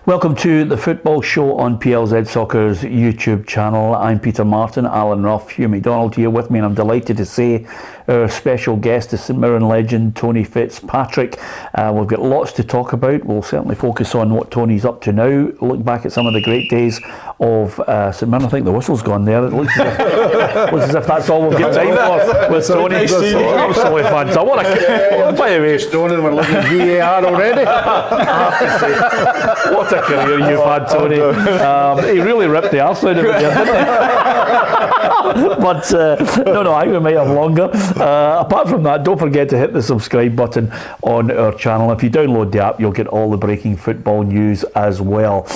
Welcome to the Football Show on PLZ Soccer's YouTube channel. I'm Peter Martin, Alan Ruff, Hugh McDonald here with me, and I'm delighted to say our special guest is St Mirren legend Tony Fitzpatrick. We've got lots to talk about. We'll certainly focus on what Tony's up to now, look back at some of the great days of St Mirren. I think the whistle's gone there. It looks as if that's all we've got time for with Tony. Absolutely fantastic. By the way, Stoning, we're looking at VAR already. What a career you've had, Tony. He really ripped the arse out of it there, didn't he? But no, I think we might have longer. Apart from that, don't forget to hit the subscribe button on our channel. If you download the app, you'll get all the breaking football news as well.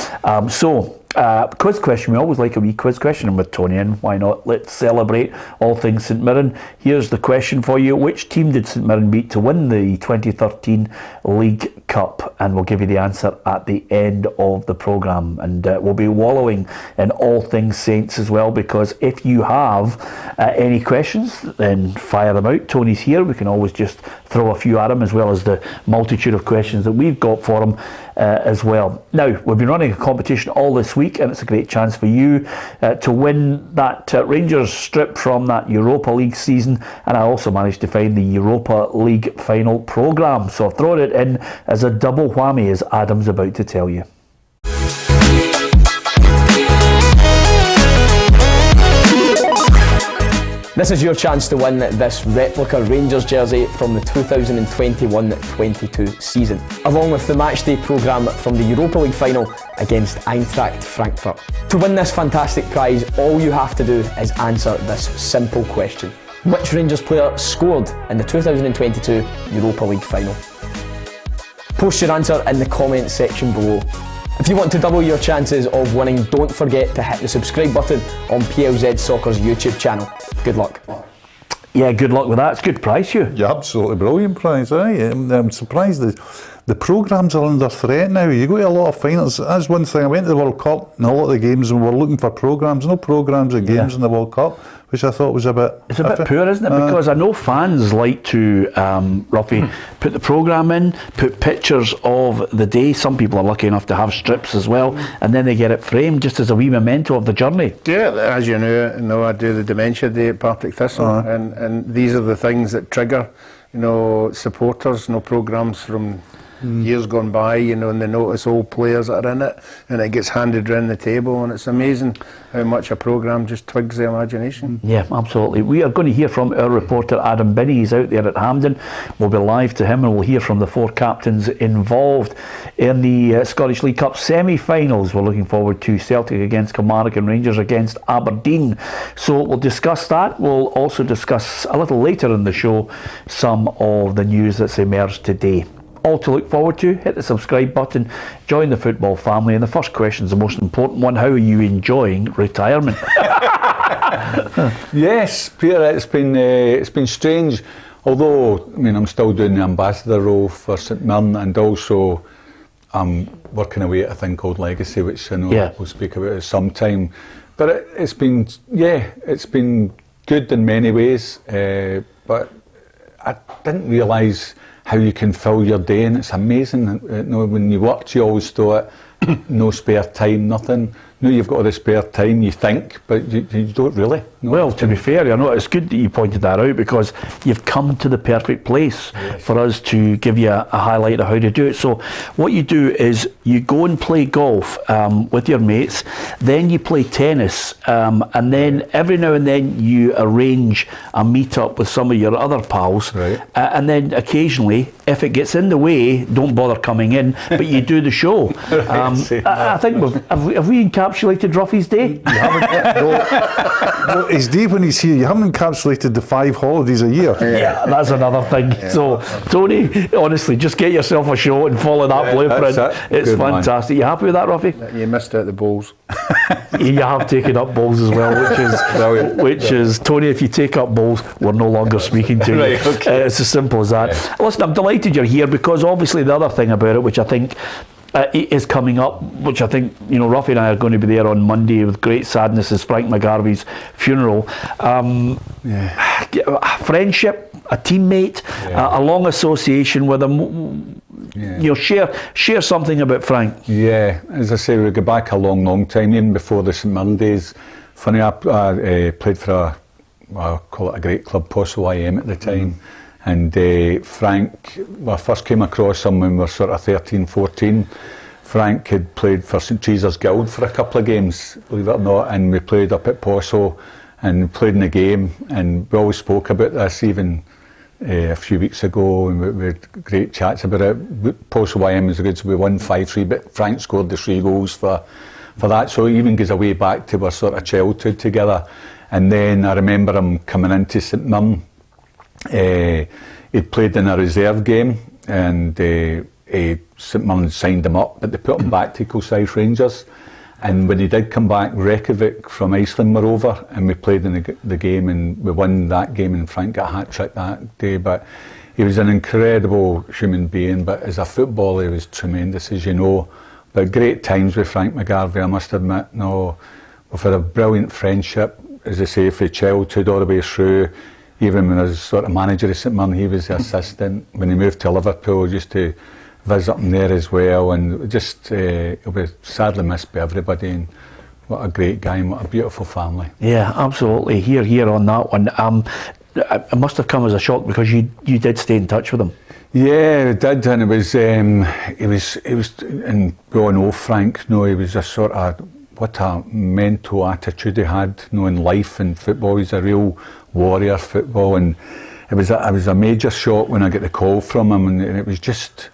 Quiz question. We always like a wee quiz question, and with Tony in, why not? Let's celebrate all things St Mirren. Here's the question for you. Which team did St Mirren beat to win the 2013 League Cup? And we'll give you the answer at the end of the programme. And we'll be wallowing in all things Saints as well, because if you have any questions, then fire them out. Tony's here. We can always just throw a few at him, as well as the multitude of questions that we've got for him as well. Now, we've been running a competition all this week, and it's a great chance for you to win that Rangers strip from that Europa League season, and I also managed to find the Europa League final programme, so I've thrown it in as a double whammy, as Adam's about to tell you. This is your chance to win this replica Rangers jersey from the 2021-22 season, along with the matchday programme from the Europa League final against Eintracht Frankfurt. To win this fantastic prize, all you have to do is answer this simple question. Which Rangers player scored in the 2022 Europa League final? Post your answer in the comments section below. If you want to double your chances of winning, don't forget to hit the subscribe button on PLZ Soccer's YouTube channel. Good luck. Yeah, good luck with that. It's a good prize, Hugh. Yeah, absolutely brilliant prize. I'm surprised the programmes are under threat now. You go to a lot of finals. That's one thing. I went to the World Cup and a lot of the games, and we're looking for programmes. No programmes of games in the World Cup, which I thought was a bit... It's a bit poor, isn't it? Because I know fans like to, Ruffy, put the programme in, put pictures of the day. Some people are lucky enough to have strips as well, and then they get it framed just as a wee memento of the journey. Yeah, as you know, I do the Dementia Day at Partick Thistle, and these are the things that trigger, supporters, programmes from years gone by, and they notice old players that are in it, and it gets handed around the table, and it's amazing how much a programme just twigs the imagination. Yeah, absolutely. We are going to hear from our reporter Adam Binney. He's out there at Hampden. We'll be live to him, and we'll hear from the four captains involved in the Scottish League Cup semi-finals. We're looking forward to Celtic against Kilmarnock and Rangers against Aberdeen. So we'll discuss that. We'll also discuss a little later in the show some of the news that's emerged today. All to look forward to. Hit the subscribe button, join the football family, and the first question is the most important one. How are you enjoying retirement? Yes, Peter, it's been strange, although I'm still doing the ambassador role for St Mirren, and also I'm working away at a thing called Legacy, which I know we'll speak about at some time. But it's been good in many ways, but I didn't realise how you can fill your day, and it's amazing. When you worked, you always thought no spare time, nothing. Now you've got all the spare time, you think, but you don't really. Well, to be fair, it's good that you pointed that out, because you've come to the perfect place for us to give you a highlight of how to do it. So what you do is you go and play golf with your mates, then you play tennis, and then every now and then you arrange a meet-up with some of your other pals, and then occasionally, if it gets in the way, don't bother coming in, but you do the show. I think have we encapsulated Ruffy's day? You haven't. No, it's deep when he's here. You haven't encapsulated the 5 holidays a year. Yeah, that's another thing. So, Tony, honestly, just get yourself a show and follow that blueprint. It's good, fantastic. Man. You happy with that, Ruffy? You missed out the balls. You have taken up balls as well, which is Tony. If you take up balls, we're no longer speaking to you. It's as simple as that. Listen, I'm delighted you're here, because obviously the other thing about it, which I think is coming up, which I think Ruffy and I are going to be there on Monday with great sadness, is Frank McGarvey's funeral. Friendship, a teammate, a long association with him. share something about Frank. Yeah, as I say, we go back a long time, even before the St Mirren days. Funny, I played for I call it a great club, Postle IM at the time. And Frank, I first came across him when we were sort of 13, 14. Frank had played for St Teresa's Guild for a couple of games, believe it or not, and we played up at Postle and played in the game, and we always spoke about this even a few weeks ago, and we had great chats about it. Postle IM was good, so we won 5-3, but Frank scored the 3 goals for that, so it even goes away back to our sort of childhood together. And then I remember him coming into St Mirren. He'd played in a reserve game, and St Mirren signed him up, but they put him back to Kilsyth Rangers. And when he did come back, Reykjavik from Iceland were over, and we played in the game, and we won that game, and Frank got a hat-trick that day. But he was an incredible human being, but as a footballer he was tremendous, as you know. But great times with Frank McGarvey, I must admit. No, we've had a brilliant friendship, as I say, from childhood all the way through. Even when I was sort of manager of St Mirren, he was the assistant. When he moved to Liverpool, I used to visit him there as well, and just he'll be sadly missed by everybody. And what a great guy, and what a beautiful family. Yeah, absolutely. Here on that one. It must have come as a shock because you did stay in touch with him. Yeah, it did, and it was and we all know Frank. You know, he was a sort of, what a mental attitude he had, you know, in life and football. He's a real warrior football, and it was a major shock when I got the call from him, and it was just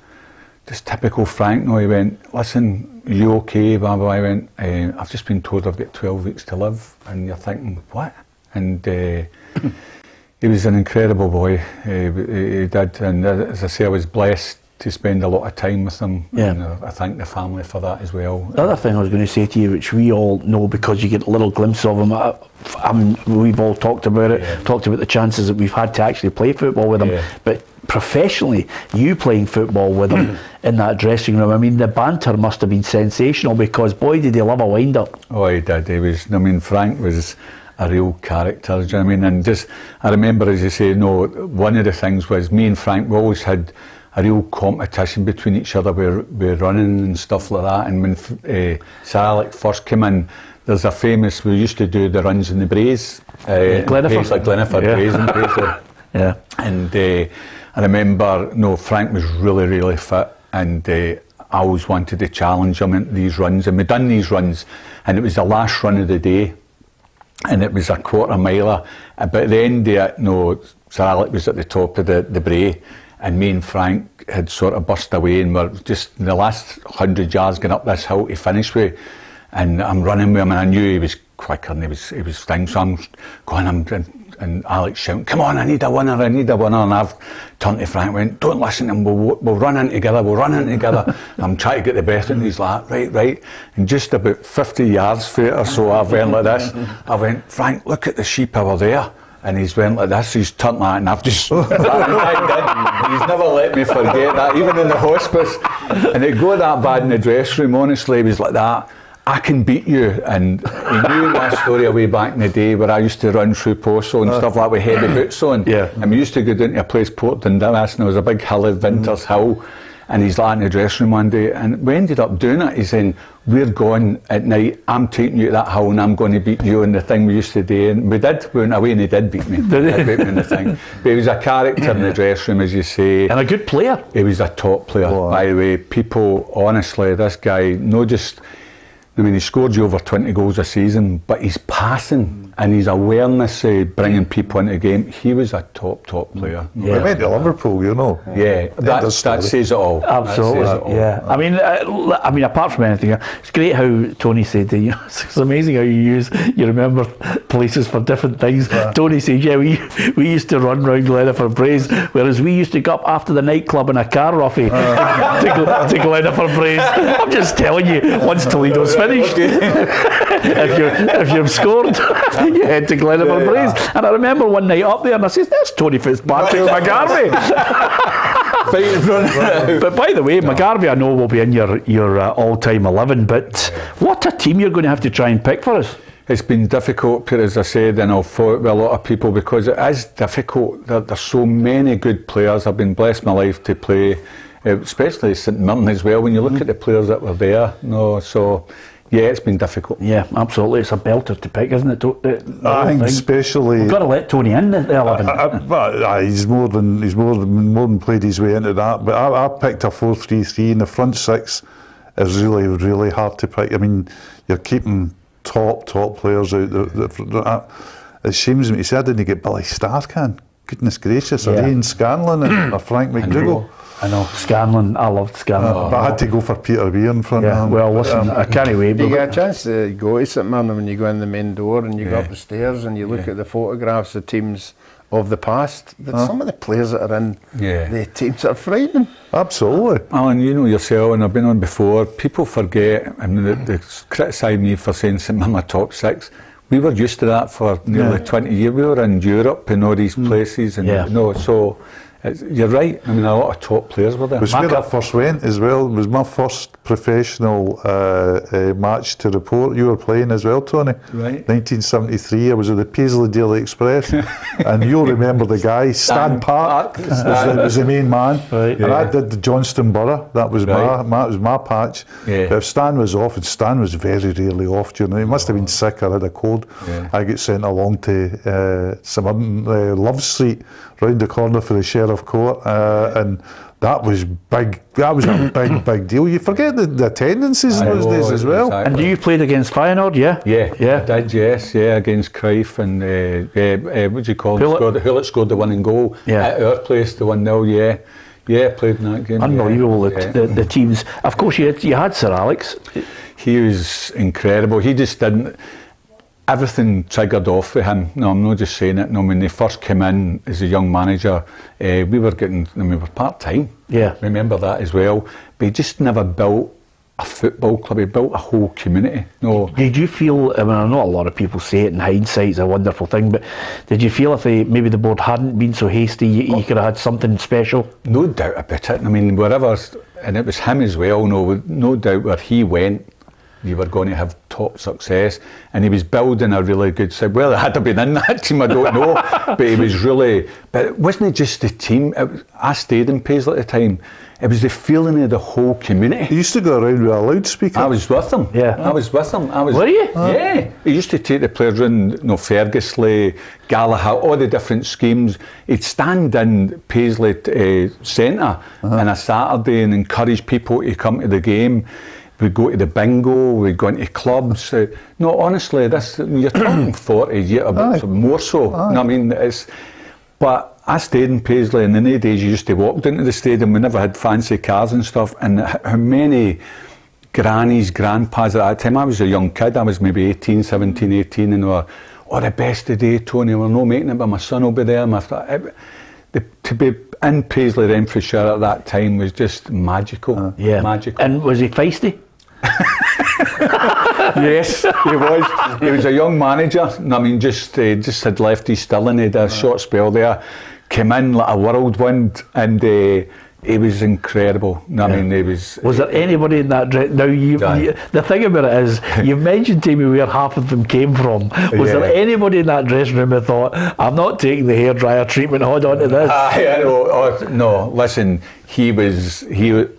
typical Frank. No, he went, "Listen, are you okay?" Blah blah. I went, "I've just been told I've got 12 weeks to live," and you're thinking, what? And he was an incredible boy. He did, and as I say, I was blessed to spend a lot of time with him. Yeah. And I thank the family for that as well. The other thing I was going to say to you, which we all know because you get a little glimpse of him, I mean, we've all talked about it, talked about the chances that we've had to actually play football with him, but professionally, you playing football with him in that dressing room, I mean, the banter must have been sensational, because boy did he love a wind-up. Oh, he did. He was, I mean, Frank was a real character, do you know what I mean? And just, I remember, as you say, one of the things was, me and Frank, we always had a real competition between each other with running and stuff like that. And when Sir Alex first came in, there's a famous, we used to do the runs in the Braes, Glenifer, Braes and Paisley. Yeah. And I remember, Frank was really, really fit, and I always wanted to challenge him in these runs, and we'd done these runs, and it was the last run of the day, and it was a quarter miler, but at the end of it, Sir Alex was at the top of the Bray, and me and Frank had sort of burst away, and we're just in the last 100 yards going up this hill to finish with, and I'm running with him, and I knew he was quicker, and he was things, so I'm going, and Alex shouting, "Come on, I need a winner," and I've turned to Frank and went, "Don't listen to him, we'll run in together, I'm trying to get the breath in, and he's like, right, and just about 50 yards for it or so, I went like this, I went, "Frank, look at the sheep over there," and he's went like this, he's turned like that, and I've just, he's never let me forget that, even in the hospice, and it got that bad in the dressing room, honestly, he was like that, "I can beat you," and he knew my story way back in the day where I used to run through Postle and stuff like that with heavy boots on. Yeah. And we used to go down to a place, Portland Dallas, and there was a big hill of Vinters Hill, and he's like in the dressing room one day, and we ended up doing it. He's saying, "We're going at night, I'm taking you to that hill and I'm going to beat you," and the thing we used to do, and we went away and he did beat me. He beat me in the thing. But he was a character in the dressing room, as you say. And a good player. He was a top player, by the way. People, honestly, this guy, he scored you over 20 goals a season, but his passing and his awareness bringing people into the game, he was a top player. Yeah. He went to Liverpool, Yeah, that says it all. Absolutely, yeah. I mean, apart from anything, it's great how Tony said that, it's amazing how you remember places for different things. Yeah. Tony said, we used to run round Glenifer Braes, whereas we used to go up after the nightclub in a car, Ruffy, to Glenifer Braes. I'm just telling you, once Toledo's finished, if you've scored, you head to Glenifer Braes. And I remember one night up there, and I said, "There's Tony Fitzpatrick McGarvey." But by the way, McGarvey, I know will be in your all-time 11, but what a team you're going to have to try and pick for us. It's been difficult, as I said, and I've fought with a lot of people because it is difficult. There's so many good players. I've been blessed my life to play especially St Mirren as well, when you look at the players that were there. No, so yeah, it's been difficult. Yeah, absolutely. It's a belter to pick, isn't it? I think especially we've got to let Tony in at the 11. he's more than played his way into that. But I picked a 4-3-3, and the front six is really, really hard to pick. I mean, you're keeping top players out. It shames me to say I didn't get Billy Starkan. Goodness gracious, or Ian Scanlon or Frank McDougall. I know, Scanlon, I loved Scanlon. But I had to go for Peter Weir in front of him. Well, listen, I can't wait. You get a chance to go to St Mirren when you go in the main door and you go up the stairs and you look at the photographs of teams of the past. Some of the players that are in the teams are frightening. Absolutely. Alan, you know yourself, and I've been on before, people forget, I mean, they criticise me for saying St Mirren are top six. We were used to that for nearly 20 years. We were in Europe and all these places, and so you're right. I mean, a lot of top players were there. It was where I first went as well. It was my first professional match to report. You were playing as well, Tony. Right. 1973. I was at the Paisley Daily Express, and you'll remember the guy, Stan Park, was the main man. Right. And I did the Johnston Borough. That was my patch. Yeah. But if Stan was off, and Stan was very rarely off. You know, he must have been sick or had a cold. Yeah. I get sent along to Love Street, round the corner for the Sheriff Court, and that was big. That was a big deal. You forget the attendances in those days as well. And do you played against Feyenoord? Yeah, I did. Yes, against Cruyff and what do you call it? Hullet scored the winning goal at our place, the 1-0. Played in that game. Unbelievable. The teams. Of course, you had Sir Alex. He was incredible. He just didn't. Everything triggered off for him. No, I'm not just saying it. No, when they first came in as a young manager, we were part-time. Yeah. Remember that as well. But he just never built a football club. He built a whole community. No. Did you feel, I mean, I know a lot of people say it in hindsight, it's a wonderful thing, but did you feel if maybe the board hadn't been so hasty, you could have had something special? No doubt about it. I mean, wherever, and it was him as well, no doubt where he went, you were going to have top success, and he was building a really good side. Well, had I been in that team, I don't know, but he was really. But it wasn't just the team. I stayed in Paisley at the time. It was the feeling of the whole community. He used to go around with a loudspeaker. I was with him. Yeah, I was with him. Were you? Yeah. He used to take the players around, Ferguson, Gallagher, all the different schemes. He'd stand in Paisley Centre on a Saturday and encourage people to come to the game. We'd go to the bingo, we'd go into clubs. No, honestly, you're talking 40 years, more so. I mean, but I stayed in Paisley, and in the days you used to walk into the stadium. We never had fancy cars and stuff. And how many grannies, grandpas at that time? I was a young kid. I was maybe 18, 17, 18, and they were, the best of the day, Tony. We're not making it, but my son will be there. To be in Paisley, Renfrewshire at that time was just magical. Magical. And was he feisty? Yes, he was. He was a young manager. I mean, just had left his Stirling. He had a short spell there. Came in like a whirlwind, and he was incredible. I mean, he was. Was there anybody in that dress? Now, the thing about it is, you've mentioned to me where half of them came from. Was there anybody in that dressing room who thought, I'm not taking the hairdryer treatment, hold on to this? No, listen, he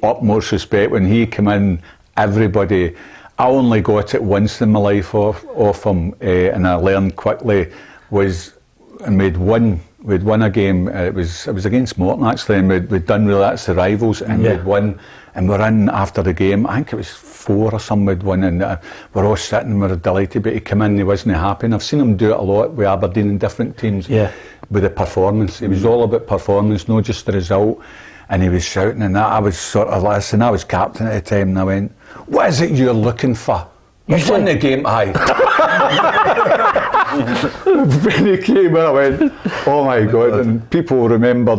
utmost respect. When he came in, everybody, I only got it once in my life off him, and I learned quickly, and we'd won a game. It was against Morton actually, and we'd done really, that's the rivals, and we'd won, and we're in after the game. I think it was 4 or something we'd won, and we're all sitting and we're delighted. But he came in, he wasn't happy, and I've seen him do it a lot with Aberdeen in different teams. With the performance, it was all about performance, not just the result. And he was shouting, and that I was sort of listening. I was captain at the time, and I went, "What is it you're looking for? You won the game, aye." When he came in, I went, "Oh my God!" And people remember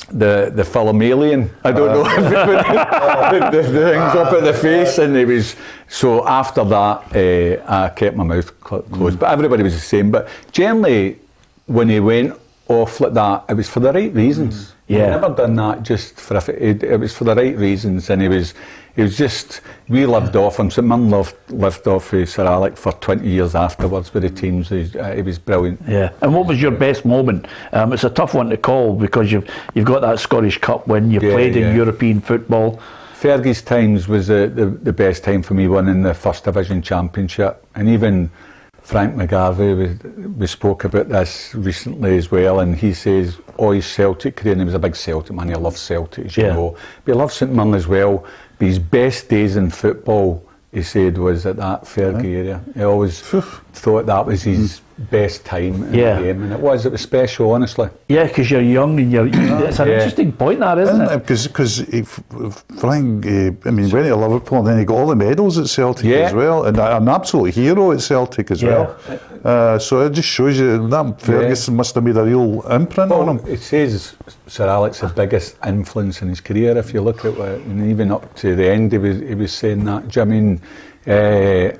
the film Alien. I don't know if the things up at the face, and he was. So after that, I kept my mouth closed. But everybody was the same. But generally, when he went off like that, it was for the right reasons. Yeah. He never done that just for it was for the right reasons, and he was just, we lived off him. St Mirren lived off Sir Alex for 20 years afterwards with the teams. He was brilliant. Yeah. And what was your best moment? It's a tough one to call because you've got that Scottish Cup win, you played in European football. Fergie's times was the best time for me, winning the First Division Championship, and even Frank McGarvey, we spoke about this recently as well, and he says, his Celtic career, and he was a big Celtic man, he loved Celtic, as you know, but he loved St Mirren as well, but his best days in football, he said, was at that Fergie area. He always thought that was his best time in the game, and it was special, honestly. Yeah, because you're young and it's an interesting point, that, isn't it? Because Frank, I mean, went to Liverpool and then he got all the medals at Celtic as well, and an absolute hero at Celtic as well. So it just shows you that Ferguson must have made a real imprint on him. It says Sir Alex the biggest influence in his career, if you look at it, and even up to the end he was saying that. Do you know what I mean?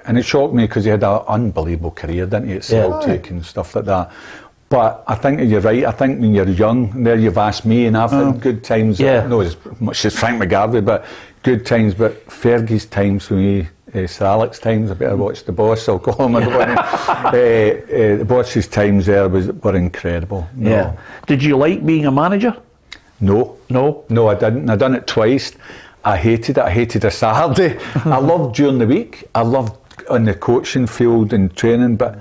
And it shocked me because he had an unbelievable career, didn't he, at Celtic and stuff like that. But I think you're right. I think when you're young, there you've asked me, and I've had good times. Not as much as Frank McGarvey, but good times. But Fergie's times for me, Sir Alex times, I better watch the boss. I'll call him. The boss's times there were incredible. Yeah. Did you like being a manager? No, I didn't. I done it twice. I hated it. I hated a Saturday. I loved during the week. I loved on the coaching field and training, but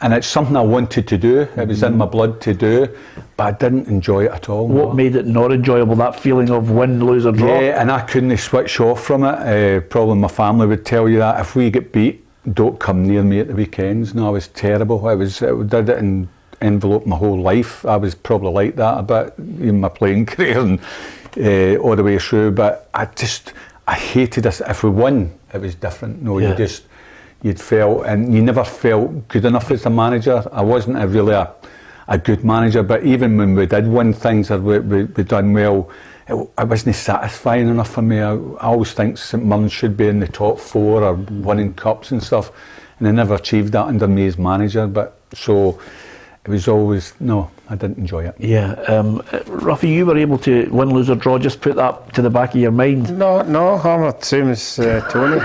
and it's something I wanted to do. It was in my blood to do, but I didn't enjoy it at all. What made it not enjoyable? That feeling of win, lose or draw? Yeah, and I couldn't switch off from it. Probably my family would tell you that if we get beat, don't come near me at the weekends. No, I was terrible. I did it in envelope my whole life. I was probably like that a bit in my playing career and all the way through, but I hated this. If we won, it was different. No, you'd felt, and you never felt good enough as a manager. I wasn't really a good manager, but even when we did win things or we done well, it wasn't satisfying enough for me. I always think St Mirren should be in the top 4 or winning cups and stuff, and I never achieved that under me as manager, but so it was always, no, I didn't enjoy it. Yeah. Ruffy, you were able to win, lose or draw, just put that to the back of your mind. No, I'm the same as Tony.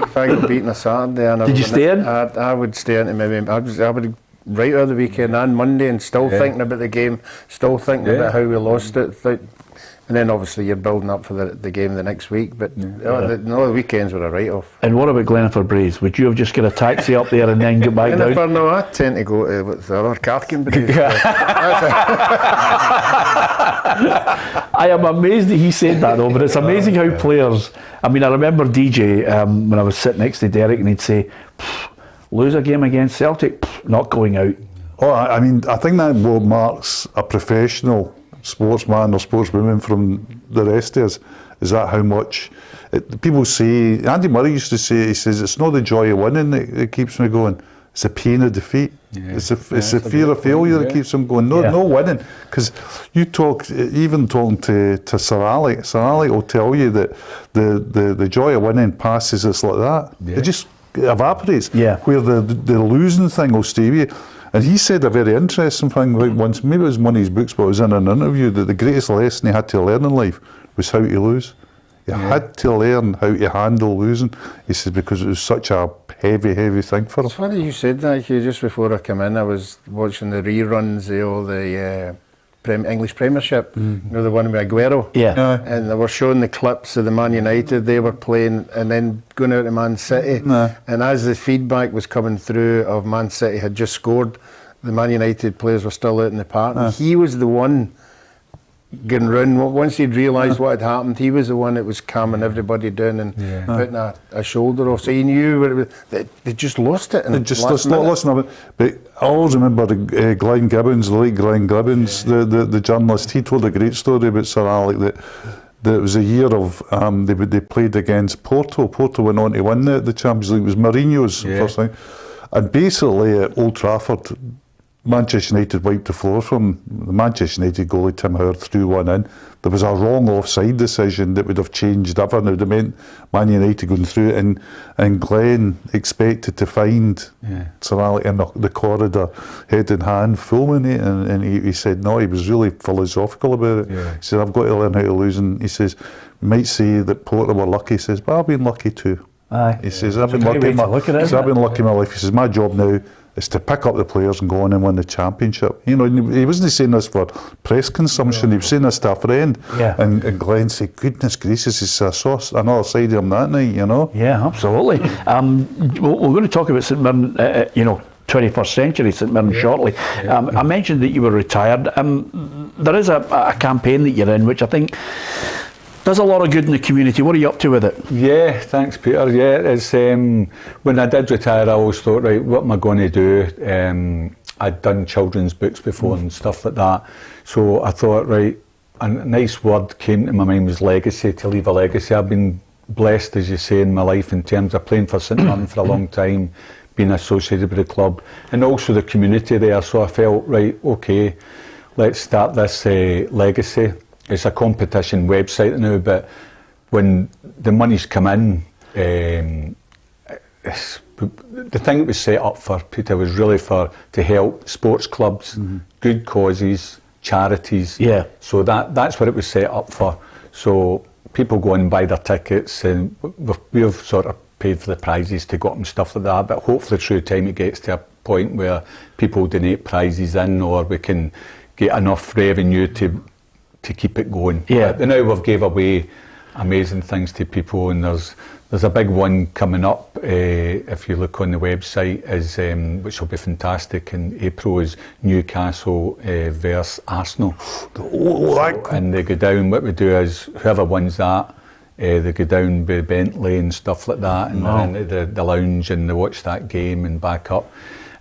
If I got beaten a Saturday, did you stay in? I would stay into maybe. I would right over the weekend and Monday, and still thinking about the game, still thinking about how we lost it. And then obviously you're building up for the game the next week, but the weekends were a write-off. And what about Glenaford Braes? Would you have just got a taxi up there and then get back down? Glenaford, no, I tend to go to the other Carkin Braes. I am amazed that he said that though, but it's amazing how players, I mean, I remember DJ when I was sitting next to Derek and he'd say, lose a game against Celtic, not going out. Oh, I mean, I think that what marks a professional sportsman or sportswoman from the rest of us is that how much people say. Andy Murray used to say, he says, it's not the joy of winning that keeps me going, it's the pain of defeat. It's the fear of failure that keeps him going. No winning, because you even talking to Sir Alex will tell you that the joy of winning passes us like that. It just evaporates. Where the losing thing will stay with you. And he said a very interesting thing about once, maybe it was one of his books, but it was in an interview, that the greatest lesson he had to learn in life was how to lose. He had to learn how to handle losing. He said, because it was such a heavy thing for him. It's funny you said that, just before I came in. I was watching the reruns of all the English Premiership, you know, the one with Aguero. And they were showing the clips of the Man United they were playing and then going out to Man City. And as the feedback was coming through of Man City had just scored, the Man United players were still out in the park. And he was the one getting round. Once he'd realised what had happened, he was the one that was calming everybody down and putting a shoulder off. So he knew they just lost it. They just lost it. But I always remember Glenn Gibbons, the late Glenn Gibbons, the journalist. He told a great story about Sir Alex that it was a year of they played against Porto. Porto went on to win the Champions League. It was Mourinho's first thing, and basically at Old Trafford, Manchester United wiped the floor from the Manchester United goalie Tim Howard threw one in. There was a wrong offside decision that would have changed everything. It would have meant Man United going through it, and Glenn expected to find Sir Alex in the corridor, head in hand, filming it, and he said no, he was really philosophical about it. He said, I've got to learn how to lose, and he says, might say that Porter were lucky. He says, but I've been lucky too. He says, I've been lucky in my life. He says, my job now is to pick up the players and go on and win the championship. You know, he wasn't saying this for press consumption, he was saying this to a friend. And Glenn said, goodness gracious, he said, I saw another side of him that night, you know. Yeah, absolutely. We're going to talk about St Mirren, 21st century St Mirren shortly. I mentioned that you were retired. There is a campaign that you're in, which I think does a lot of good in the community. What are you up to with it? Yeah, thanks, Peter. Yeah, it's when I did retire, I always thought, right, what am I going to do? I'd done children's books before and stuff like that. So I thought, right, a nice word came to my mind was legacy, to leave a legacy. I've been blessed, as you say, in my life in terms of playing for St Mirren for a long time, being associated with the club, and also the community there. So I felt, right, okay, let's start this legacy. It's a competition website now, but when the money's come in, the thing it was set up for, Peter, was really to help sports clubs, good causes, charities. Yeah. So that's what it was set up for. So people go and buy their tickets, and we've sort of paid for the prizes to go up and stuff like that. But hopefully through time it gets to a point where people donate prizes in, or we can get enough revenue to keep it going. Yeah. But now we've gave away amazing things to people, and there's a big one coming up. If you look on the website, is which will be fantastic in April, is Newcastle versus Arsenal. And they go down. What we do is whoever wins that, they go down by Bentley and stuff like that, and they're into the lounge and they watch that game and back up.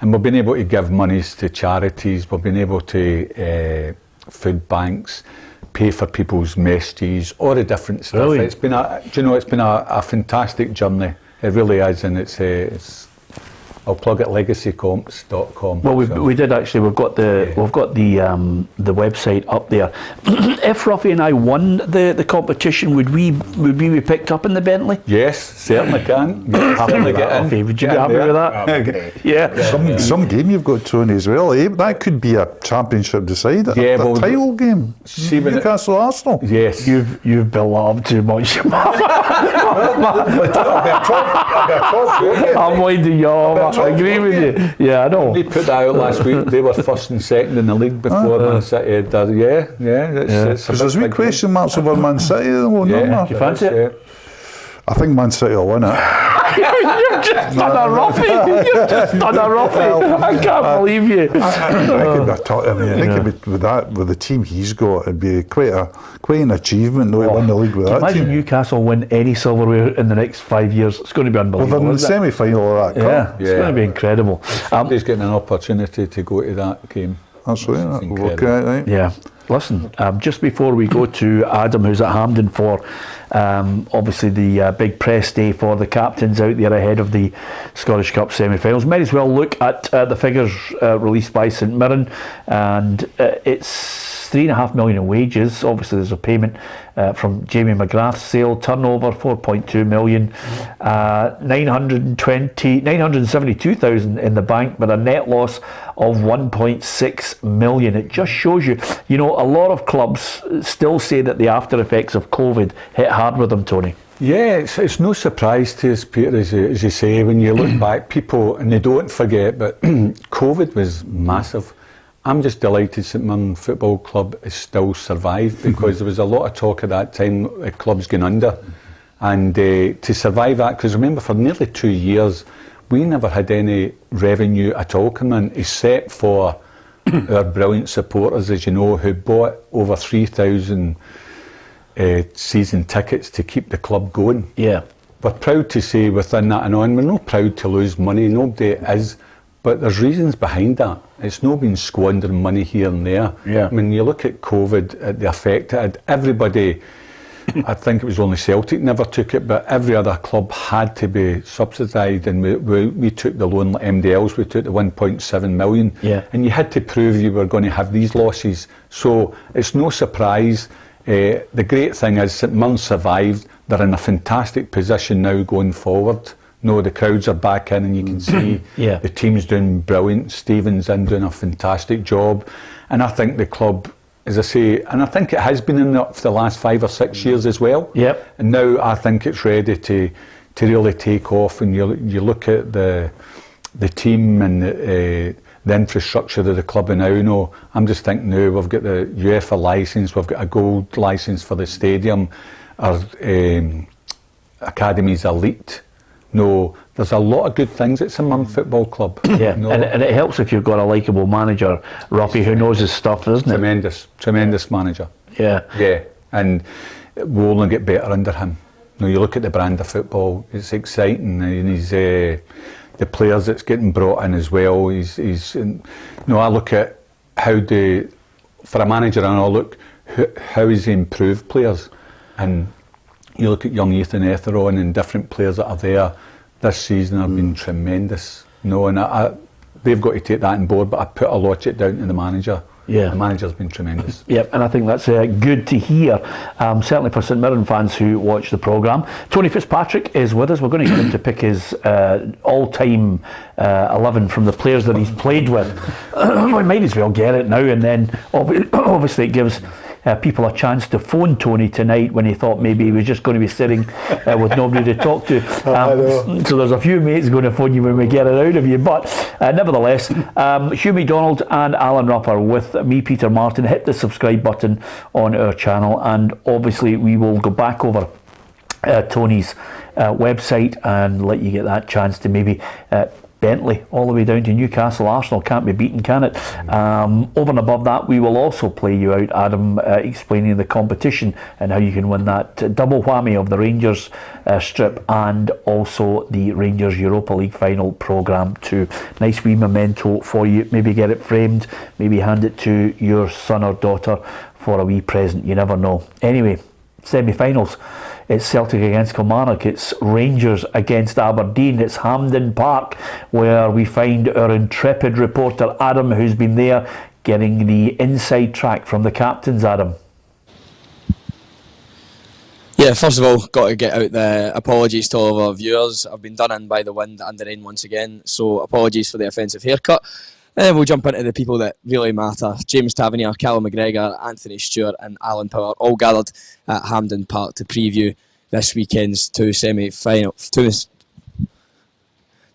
And we've been able to give monies to charities. We've been able to food banks, pay for people's messages, all the different stuff. Brilliant. It's been it's been a fantastic journey. It really is, and it's I'll plug it, legacycomps.com. Well, we did actually. We've got the website up there. If Ruffy and I won the competition, would we be picked up in the Bentley? Yes, certainly can. Certainly get in. Ruffy, would you be happy with that? Yeah. Some game you've got, Tony, as well. That could be a championship decider. Yeah, a title game. Newcastle Arsenal. Yes. You've beloved too much. I'm winding you off. I agree with you. Yeah, I know. They put that out last week. They were first and second in the league before Man City. It's because there's wee question marks over Man City at the moment. Do you fancy it? I think Man City will win it. You've just done a Ruffy. I can't believe you. I think with the team he's got, it'd be quite an achievement to win the league with that imagine team. Newcastle win any silverware in the next 5 years. It's going to be unbelievable. Well, they're in the semi-final of that cup. It's going to be incredible. Somebody's getting an opportunity to go to that game. That's right. We'll work out, right? Yeah. Listen, just before we go to Adam, who's at Hampden for obviously the big press day for the captains out there ahead of the Scottish Cup semi-finals, might as well look at the figures released by St Mirren, and it's £3.5 million in wages. Obviously there's a payment from Jamie McGrath's sale. Turnover 4.2 million, 972,000 in the bank, but a net loss of 1.6 million. It just shows you, a lot of clubs still say that the after effects of COVID hit hard with them, Tony. Yeah, it's no surprise to us, Peter, as you say, when you look back, people, and they don't forget, but COVID was massive. I'm just delighted St Mirren Football Club has still survived, because there was a lot of talk at that time of clubs going under, and to survive that, because remember, for nearly 2 years we never had any revenue at all coming in, except for our brilliant supporters, as you know, who bought over 3,000 season tickets to keep the club going. Yeah. We're proud to say within that, and we're not proud to lose money, nobody is, but there's reasons behind that. It's not been squandering money here and there. Yeah. I mean, you look at COVID, the effect it had, everybody I think it was only Celtic never took it, but every other club had to be subsidised, and we took the loan like MDLs, we took the 1.7 million, and you had to prove you were going to have these losses. So it's no surprise. The great thing is St Mirren survived. They're in a fantastic position now going forward. No, the crowds are back in, and you can see the team's doing brilliant. Stephen's in doing a fantastic job, and I think the club, as I say, and I think it has been in there for the last 5 or 6 years as well. Yep. And now I think it's ready to really take off. And you look at the team and the infrastructure of the club, and now, you know, I'm just thinking now we've got the UEFA licence, we've got a gold licence for the stadium, our academy's elite. No, there's a lot of good things at St Mirren Football Club. Yeah, no. and it helps if you've got a likeable manager, Roppy, who knows his stuff, doesn't it? Tremendous manager. Yeah, and we'll only get better under him. You know, you look at the brand of football; it's exciting, and he's the players that's getting brought in as well. He's you know, I look at for a manager, and I look how he's improved players, and you look at young Ethan Etheron and different players that are there this season have been tremendous. No, and they've got to take that on board, but I put a lot of it down to the manager. Yeah, the manager's been tremendous. Yep, and I think that's good to hear, certainly for St Mirren fans who watch the programme. Tony Fitzpatrick is with us. We're going to get him to pick his all-time 11 from the players that he's played with. We might as well get it now, and then obviously it gives people a chance to phone Tony tonight when he thought maybe he was just going to be sitting with nobody to talk to. So there's a few mates going to phone you when we get it out of you. But nevertheless, Hugh McDonald and Alan Rupper with me, Peter Martin. Hit the subscribe button on our channel, and obviously we will go back over Tony's website and let you get that chance to maybe Bentley all the way down to Newcastle. Arsenal can't be beaten, can it? Over and above that, we will also play you out, Adam, explaining the competition and how you can win that double whammy of the Rangers strip and also the Rangers Europa League final programme too. Nice wee memento for you. Maybe get it framed, maybe hand it to your son or daughter for a wee present. You never know. Anyway, semi-finals. It's Celtic against Kilmarnock, it's Rangers against Aberdeen, it's Hampden Park, where we find our intrepid reporter Adam, who's been there getting the inside track from the captains. Adam. Yeah, first of all, got to get out the apologies to all of our viewers. I've been done in by the wind and the rain once again, so apologies for the offensive haircut. And then we'll jump into the people that really matter. James Tavernier, Callum McGregor, Anthony Stewart and Alan Power all gathered at Hampden Park to preview this weekend's two semi-finals.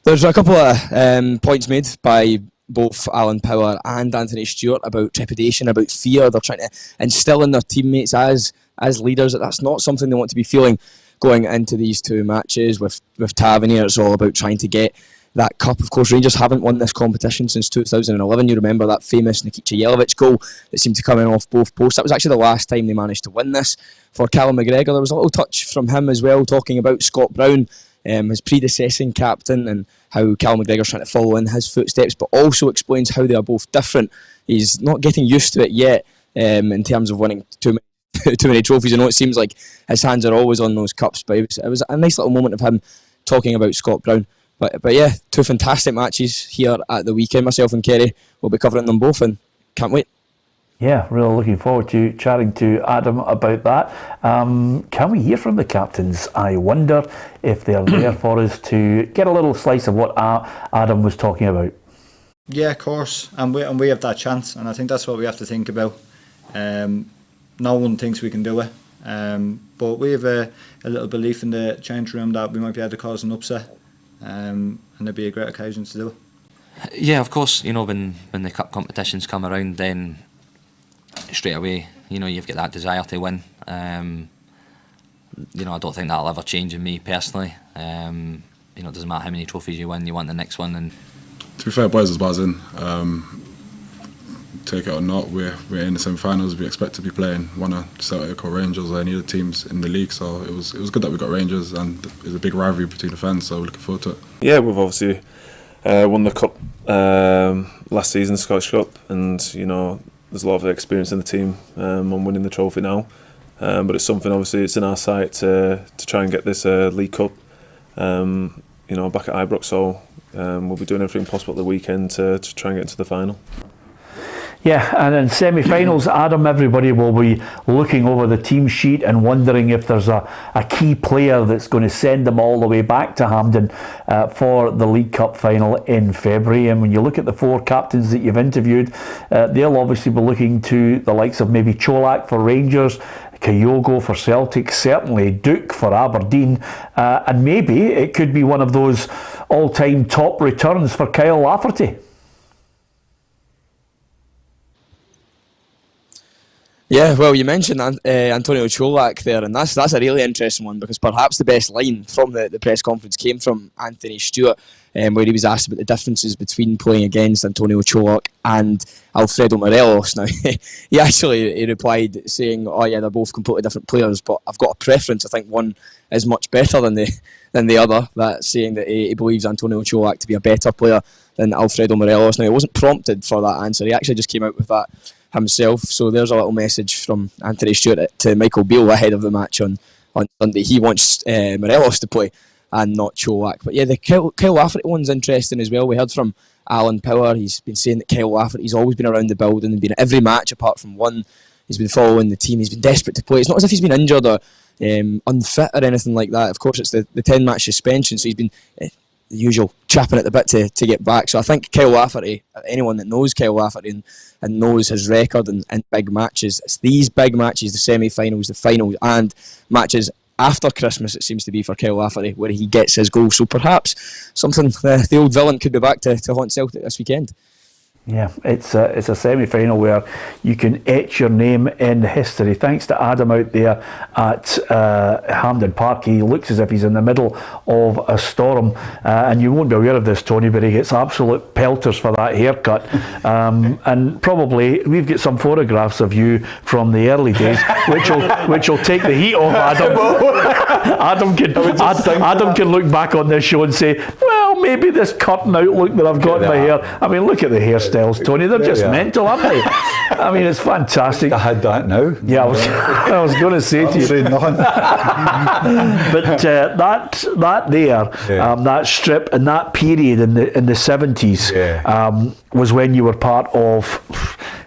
There's a couple of points made by both Alan Power and Anthony Stewart about trepidation, about fear. They're trying to instill in their teammates as leaders that that's not something they want to be feeling going into these two matches. With Tavernier, it's all about trying to get that cup. Of course, Rangers haven't won this competition since 2011. You remember that famous Nikica Jelavic goal that seemed to come in off both posts. That was actually the last time they managed to win this. For Callum McGregor, there was a little touch from him as well, talking about Scott Brown, his predecessing captain, and how Callum McGregor's trying to follow in his footsteps, but also explains how they are both different. He's not getting used to it yet in terms of winning too many trophies. I know it seems like his hands are always on those cups, but it was a nice little moment of him talking about Scott Brown. But yeah, two fantastic matches here at the weekend. Myself and Kerry will be covering them both, and can't wait. Yeah, really looking forward to chatting to Adam about that. Can we hear from the captains? I wonder if they're there for us to get a little slice of what Adam was talking about. Yeah, of course, and we have that chance, and I think that's what we have to think about. No one thinks we can do it, but we have a little belief in the change room that we might be able to cause an upset. And it'd be a great occasion to do it. Yeah, of course. You know, when the cup competitions come around, then straight away, you know, you've got that desire to win. You know, I don't think that'll ever change in me personally. You know, it doesn't matter how many trophies you win, you want the next one. And to be fair, boys was buzzing. Take it or not, we're in the semi-finals. We expect to be playing one of Celtic or Rangers or any of the teams in the league. So it was good that we got Rangers, and it's a big rivalry between the fans. So we're looking forward to it. Yeah, we've obviously won the cup last season, the Scottish Cup, and you know there's a lot of experience in the team on winning the trophy now. But it's something, obviously, it's in our sight to try and get this League Cup, back at Ibrox. So we'll be doing everything possible at the weekend to try and get into the final. Yeah, and in semi-finals, Adam, everybody will be looking over the team sheet and wondering if there's a key player that's going to send them all the way back to Hampden for the League Cup final in February. And when you look at the 4 captains that you've interviewed, they'll obviously be looking to the likes of maybe Cholak for Rangers, Kyogo for Celtic, certainly Duke for Aberdeen, and maybe it could be one of those all-time top returns for Kyle Lafferty. Yeah, well, you mentioned Antonio Cholak there, and that's a really interesting one, because perhaps the best line from the press conference came from Anthony Stewart, where he was asked about the differences between playing against Antonio Cholak and Alfredo Morelos. Now, he replied saying, "Oh yeah, they're both completely different players, but I've got a preference. I think one is much better than the other." That's saying that he believes Antonio Cholak to be a better player than Alfredo Morelos. Now, he wasn't prompted for that answer. He actually just came out with that himself. So there's a little message from Anthony Stewart to Michael Beale ahead of the match on Sunday. He wants Morelos to play and not Cholak. But yeah, the Kyle Lafferty one's interesting as well. We heard from Alan Power. He's been saying that Kyle Lafferty's always been around the building and been at every match apart from one. He's been following the team. He's been desperate to play. It's not as if he's been injured or unfit or anything like that. Of course, it's the 10-match suspension, so he's been the usual chapping at the bit to get back. So I think Kyle Lafferty, anyone that knows Kyle Lafferty and knows his record in big matches, it's these big matches, the semi-finals, the finals, and matches after Christmas, it seems to be for Kyle Lafferty, where he gets his goal. So perhaps something the old villain could be back to haunt Celtic this weekend. Yeah, it's a semi-final where you can etch your name in history. Thanks to Adam out there at Hampden Park. He looks as if he's in the middle of a storm, and you won't be aware of this, Tony, but he gets absolute pelters for that haircut. And probably we've got some photographs of you from the early days, which will take the heat off Adam. Adam can look back on this show and say, well, maybe this curtain out look that I've got in my hair. I mean, look at the hairstyles, Tony. They're just mental, aren't they? I mean, it's fantastic. I had that now. Yeah, I was going to say to you. Nothing. But that there, that strip and that period in the 70s was when you were part of,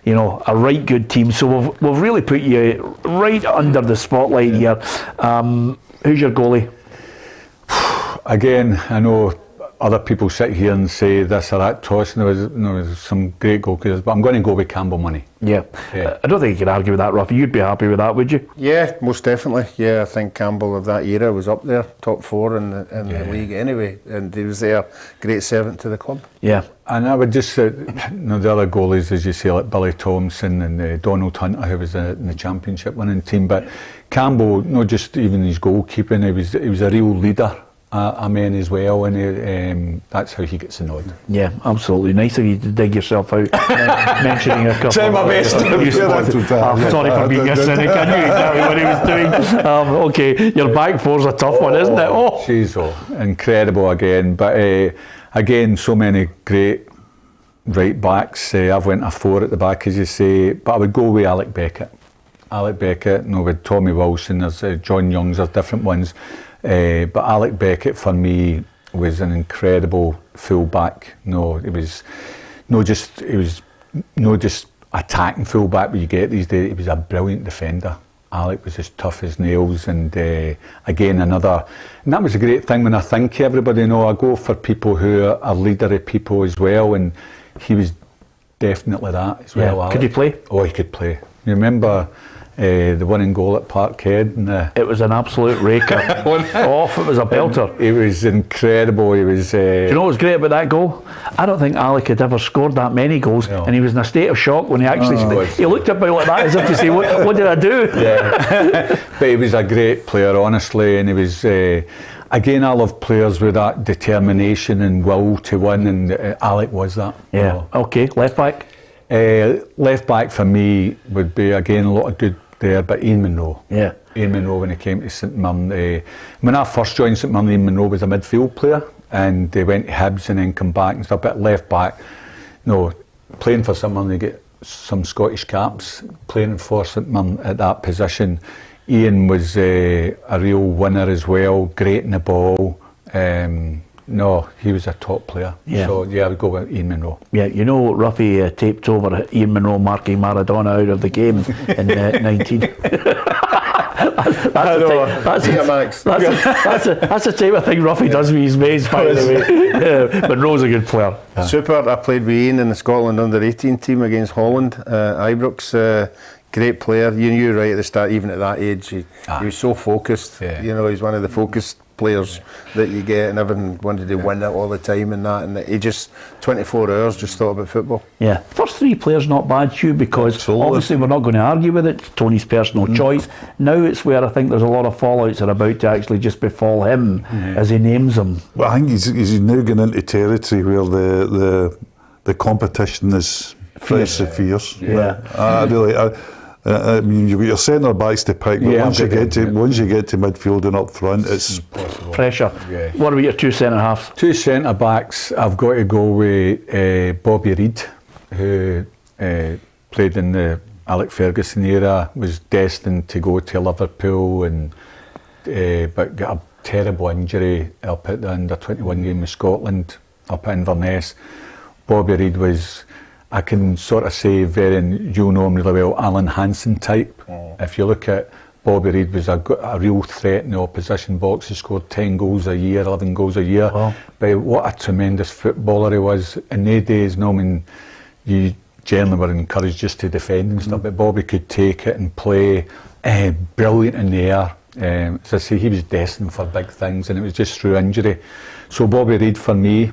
a right good team. So we've really put you right under the spotlight here. Who's your goalie? Again, I know other people sit here and say this or that toss, and there was some great goalkeepers, but I'm going to go with Campbell Money. Yeah. I don't think you can argue with that, Ruffy. You'd be happy with that, would you? Yeah, most definitely. Yeah, I think Campbell of that era was up there, top 4 in the league anyway, and he was there, great servant to the club. Yeah. And I would just say, the other goalies, as you say, like Billy Thompson and Donald Hunter, who was in the championship winning team, but Campbell, not just even his goalkeeping, he was a real leader. A man as well, and that's how he gets the nod. Yeah, absolutely. Nice of you to dig yourself out mentioning a couple. Try my best. Sorry for being a cynic. I knew exactly what he was doing. Okay, your back four's a tough one, isn't it? Oh, she's incredible again. But again, so many great right backs. I've went a 4 at the back, as you say, but I would go with Alec Beckett. With Tommy Wilson, there's John Youngs, there's different ones. But Alec Beckett for me was an incredible full-back. He was not just attacking full-back, but you get these days. He was a brilliant defender. Alec was as tough as nails, and again and that was a great thing when I think everybody I go for people who are leadery people as well, and he was definitely that as well. Alec. Could he play? Oh, he could play. You remember the winning goal at Parkhead? It was an absolute raker. It was a belter. It was incredible. He was. Do you know what was great about that goal? I don't think Alec had ever scored that many goals, and he was in a state of shock when he actually. He looked at me like that as if to say, "What did I do?" Yeah. But he was a great player, honestly, and he was. Again, I love players with that determination and will to win, and Alec was that. Yeah. Okay. Left back. Left back for me would be again a lot of good there, but Ian Munro. Yeah. Ian Munro when he came to St Mirren. When I first joined St Mirren, Ian Munro was a midfield player, and they went to Hibs and then come back and stuff. But left back, playing for St Mirren, they get some Scottish caps. Playing for St Mirren at that position, Ian was a real winner as well, great in the ball. No, he was a top player. Yeah. So yeah, I would go with Ian Munro. Yeah, you know, Ruffy taped over Ian Munro marking Maradona out of the game in 19. That's the type of thing Ruffy does with his mates, by the way. Munro's a good player. Super. I played with Ian in the Scotland under-18 team against Holland. Ibrox, great player. You knew right at the start, even at that age, he was so focused. Yeah. You know, he's one of the focused players that you get, and everyone wanted to win it all the time and that, and he just 24 hours just thought about football. Yeah, first 3 players not bad, Hugh, because obviously we're not going to argue with it. Tony's personal choice. Now it's where I think there's a lot of fallouts are about to actually just befall him as he names them. Well, I think he's now getting into territory where the competition is pretty fierce. I mean, you've got your centre backs to pick, but once you get to midfield and up front, it's pressure. Yeah. What about your 2 centre halves? 2 centre backs, I've got to go with Bobby Reid, who played in the Alex Ferguson era, was destined to go to Liverpool, and but got a terrible injury up at the under-21 game with Scotland up at Inverness. Bobby Reid was, I can sort of say, you'll know him really well, Alan Hansen type. If you look at Bobby Reid, was a real threat in the opposition box. He scored 10 goals a year, 11 goals a year. Wow. But what a tremendous footballer he was. In those days, no, I mean, you generally were encouraged just to defend and stuff, but Bobby could take it and play brilliant in the air. As I say, he was destined for big things, and it was just through injury. So Bobby Reid for me,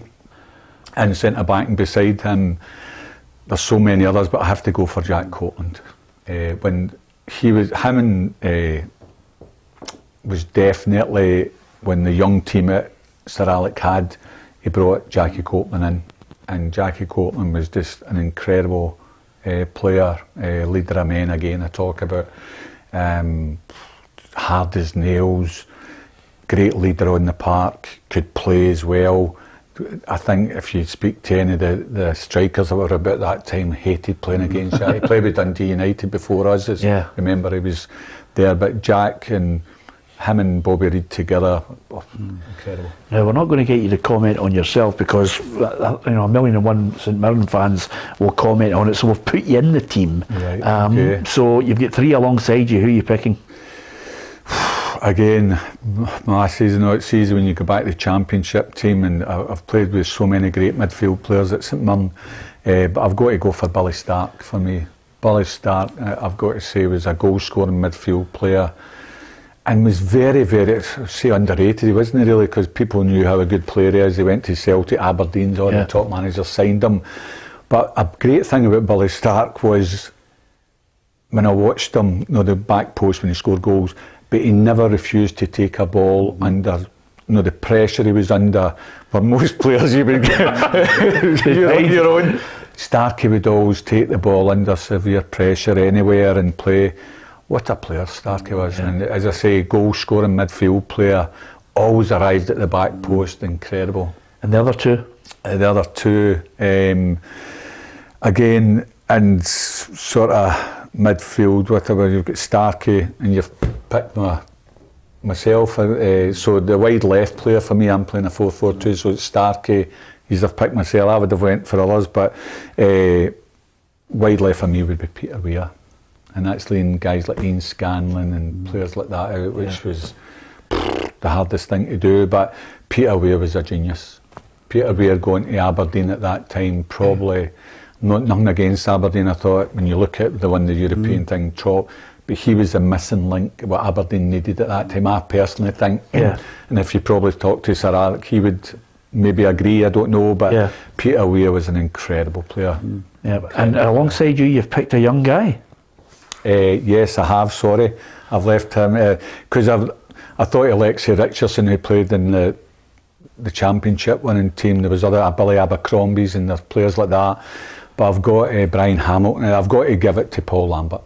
and centre back, and beside him, there's so many others, but I have to go for Jack Copeland. When he was, was definitely, when the young team at Sir Alex had, he brought Jackie Copeland in, and Jackie Copeland was just an incredible player, leader of men again. I talk about hard as nails, great leader on the park, could play as well. I think if you speak to any of the strikers that were about that time, hated playing against Jack. He played with Dundee United before us. Remember, he was there, but Jack and him and Bobby Reid together, incredible. Now, we're not going to get you to comment on yourself because a million and one St Mirren fans will comment on it, so we've put you in the team. Right, so you've got 3 alongside you. Who are you picking? Again, my season, it's easy when you go back to the Championship team, and I've played with so many great midfield players at St Mirren, but I've got to go for Billy Stark for me. Billy Stark, I've got to say, was a goal-scoring midfield player, and was very, very, say, underrated. He wasn't really, because people knew how a good player he is. He went to Celtic, Aberdeen's all the top managers signed him. But a great thing about Billy Stark was, when I watched him, the back post when he scored goals, but he never refused to take a ball under, the pressure he was under. For most players, you would you're on your own. Starkey would always take the ball under severe pressure anywhere and play. What a player Starkey was. And as I say, goal-scoring midfield player, always arrived at the back post, incredible. And the other 2? The other 2, again, and sort of midfield, whatever, you've got Starkey, and you've picked myself. So the wide left player for me, I'm playing a 4-4-2, so it's Starkey. I've picked myself. I would have went for others, but wide left for me would be Peter Weir, and that's leading guys like Ian Scanlon and players like that out, which was the hardest thing to do. But Peter Weir was a genius. Peter Weir going to Aberdeen at that time, probably. Nothing against Aberdeen, I thought, when you look at the European thing, top, but he was a missing link, what Aberdeen needed at that time, I personally think. And if you probably talk to Sir Alex, he would maybe agree, I don't know, but Peter Weir was an incredible player. And alongside you, you've picked a young guy. Yes, I have, sorry. I've left him, because I thought Alexi Richardson, who played in the Championship winning team, there was other Billy Abercrombies and there's players like that. But I've got Brian Hamilton. I've got to give it to Paul Lambert.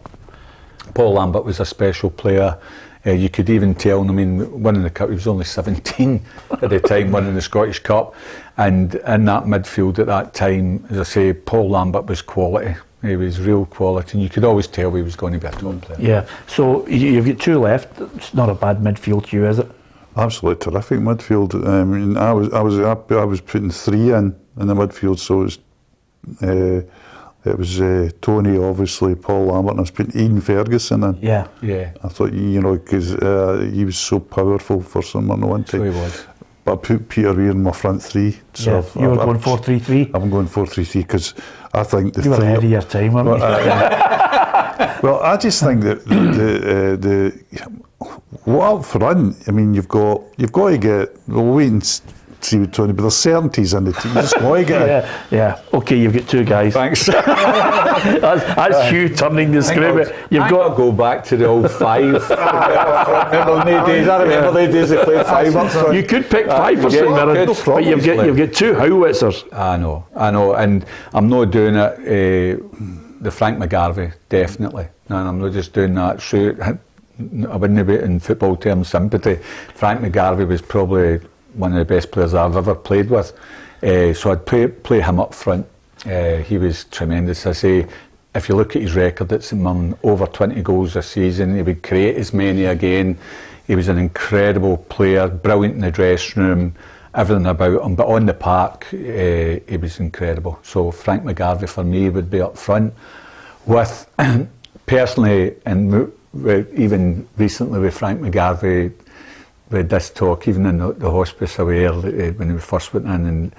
Paul Lambert was a special player. You could even tell, winning the cup, he was only 17 at the time, winning the Scottish Cup. And in that midfield at that time, as I say, Paul Lambert was quality. He was real quality, and you could always tell he was going to be a top player. Yeah. So you've got 2 left. It's not a bad midfield, Hugh, is it? Absolutely terrific midfield. I mean, I was putting 3 in the midfield, so it was Tony, obviously, Paul Lambert, and I was putting Ian Ferguson in. Yeah. I thought, because he was so powerful for someone one time. So he was. But I put Peter Weir in my front 3. So You were going 4-3-3? I'm going 4-3-3 because I think the You were 3 ahead of your time, weren't you? well, I just think that well, up front, I mean, you've got to get. We'll wait and see with Tony, but there's certainties in the team. You just got to get it. Yeah. Okay, you've got 2 guys. Thanks. That's Hugh turning the screw. You've got to go back to the old 5. I remember the days they played 5 up front. You could pick 5 for St Mirren, but you've got 2 howitzers. I know, and I'm not doing it. The Frank McGarvey, definitely. No, I'm not just doing that. So I wouldn't be in football terms sympathy. Frank McGarvey was probably one of the best players I've ever played with. So I'd play him up front. He was tremendous. I say, if you look at his record at St Mirren, over 20 goals a season, he would create as many again. He was an incredible player, brilliant in the dressing room, everything about him. But on the park, he was incredible. So Frank McGarvey for me would be up front. With, personally, and even recently with Frank McGarvey, with this talk, even in the hospice away when we first went in, and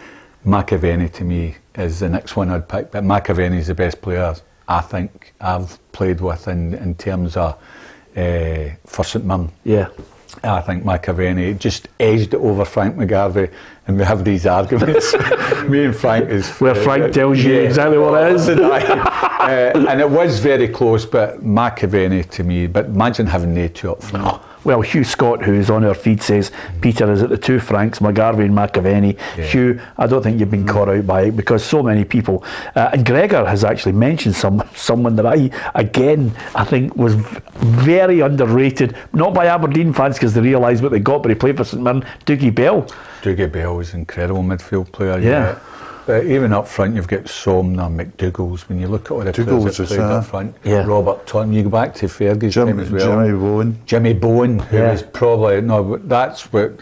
McAvenny to me is the next one I'd pick. But McAvenny is the best player I think I've played with in terms of for St Mirren. Yeah. I think McAvenny just edged it over Frank McGarvey, and we have these arguments. Me and Frank is where Frank tells you exactly what it is. And it was very close, but McAvenny to me. But imagine having the 2 up front. Well, Hugh Scott, who's on our feed, says, Peter, is it the 2 Franks, McGarvey and McAvenny? Yeah. Hugh, I don't think you've been caught out by it, because so many people, and Gregor has actually mentioned someone that I think was very underrated, not by Aberdeen fans because they realised what they got, but he played for St Mirren, Dougie Bell. Dougie Bell was an incredible midfield player. Yeah. But even up front, you've got Somner, McDougall's. When you look at all the players that played up front, Robert Tom, you go back to Fergie's time as well. Jimmy Bowen, who was probably, that's what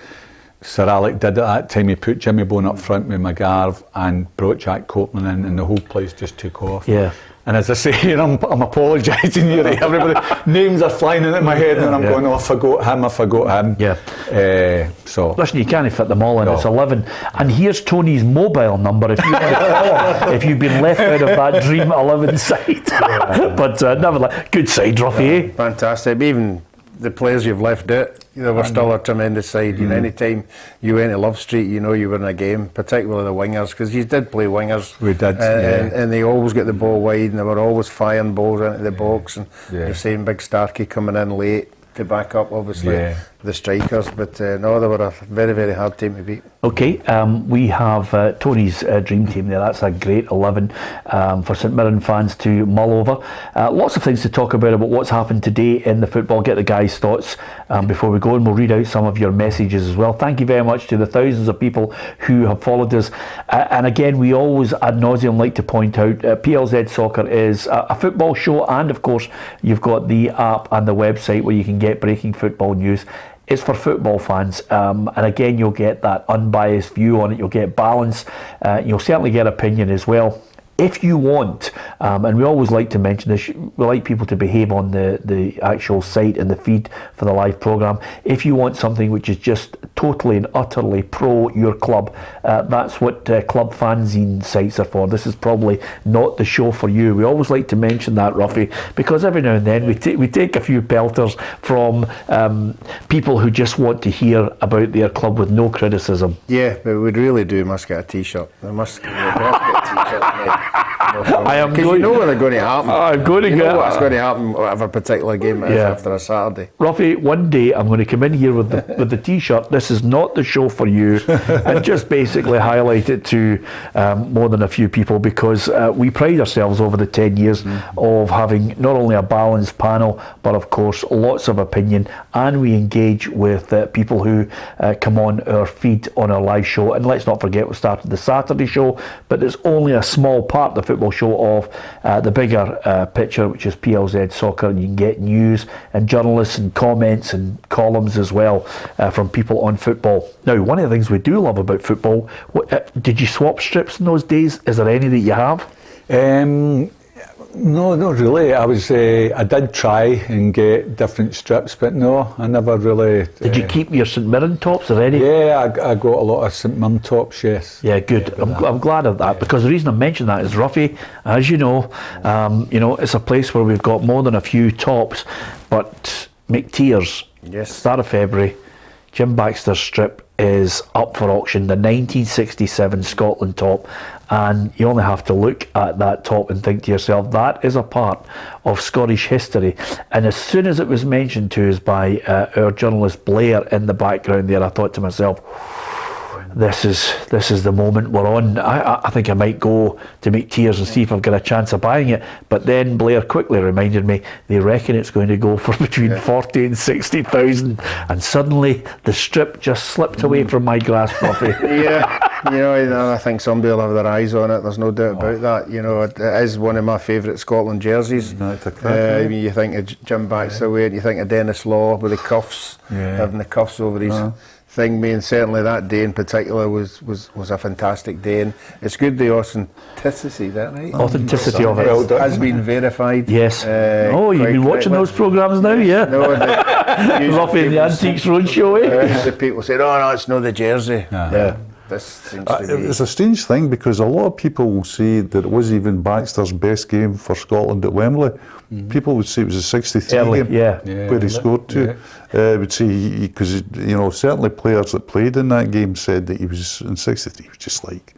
Sir Alex did at that time. He put Jimmy Bowen up front with McGarv and brought Jack Copeland in, and the whole place just took off. Yeah. And as I say, I'm apologising here. Everybody, names are flying into my head, and I'm going, I forgot him. Yeah. So listen, you can't fit them all in. No. It's 11. And here's Tony's mobile number if you want to call, if you've been left out of that dream 11 side. But nevertheless, good side, Ruffy. Fantastic. Even the players you've left out, were still a tremendous side. Any time you went to Love Street, you were in a game, particularly the wingers, because you did play wingers. We did, and they always get the ball wide, and they were always firing balls into the box, and you're seeing Big Starkey coming in late to back up, obviously, the strikers. But no, they were a very, very hard team to beat. Okay, we have Tony's dream team there. That's a great 11 for St Mirren fans to mull over. Lots of things to talk about what's happened today in the football. Get the guys' thoughts before we go, and we'll read out some of your messages as well. Thank you very much to the thousands of people who have followed us. And again, we always ad nauseum like to point out PLZ Soccer is a football show, and of course you've got the app and the website where you can get breaking football news. It's for football fans, and again you'll get that unbiased view on it, you'll get balance, you'll certainly get opinion as well. If you want, and we always like to mention this, we like people to behave on the actual site and the feed for the live programme. If you want something which is just totally and utterly pro your club, that's what club fanzine sites are for. This is probably not the show for you. We always like to mention that, Ruffy, because every now and then we take a few pelters from people who just want to hear about their club with no criticism. Yeah, but we really must get a t-shirt. We must get a t-shirt, mate. I am going. You know what's going to happen. I'm going to get. What's going to happen? Whatever particular game it is after a Saturday. Ruffy, one day I'm going to come in here with the t-shirt. This is not the show for you, and just basically highlight it to more than a few people, because we pride ourselves over the 10 years of having not only a balanced panel, but of course lots of opinion, and we engage with people who come on our feed on our live show. And let's not forget, we started the Saturday show, but it's only a small part part of the football show of the bigger picture, which is PLZ Soccer, and you can get news and journalists and comments and columns as well from people on football. Now, one of the things we do love about football, did you swap strips in those days? Is there any that you have? No, not really. I did try and get different strips, but no, I never really. Did you keep your St Mirren tops already? Yeah, I got a lot of St Mirren tops, yes. Yeah, good. I'm glad of that, because the reason I mentioned that is Ruffy, as you know, it's a place where we've got more than a few tops, but McTears, start of February, Jim Baxter's strip is up for auction, the 1967 Scotland top, and you only have to look at that top and think to yourself, that is a part of Scottish history. And as soon as it was mentioned to us by our journalist Blair in the background there, I thought to myself, this is the moment we're on. I think I might go to McTears and see if I've got a chance of buying it. But then Blair quickly reminded me, they reckon it's going to go for between 40 and 60,000. And suddenly the strip just slipped away from my grasp, Ruffy. I think somebody will have their eyes on it. There's no doubt about that. It is one of my favourite Scotland jerseys. You think of Jim Baxter away, and you think of Dennis Law with the cuffs, having the cuffs over his thing. And certainly that day in particular was a fantastic day, and it's good the authenticity, is that right? Authenticity of it has been verified. Yes. You've been watching those programmes now, yeah? No, Ruffy and the Antiques Roadshow, eh? The people said, "Oh no, it's not the jersey." Yeah. This seems to be... It's a strange thing, because a lot of people will say that it was even Baxter's best game for Scotland at Wembley. People would say it was a 63 game where he scored two. Would say, because certainly players that played in that game said that he was in 63. He was just like,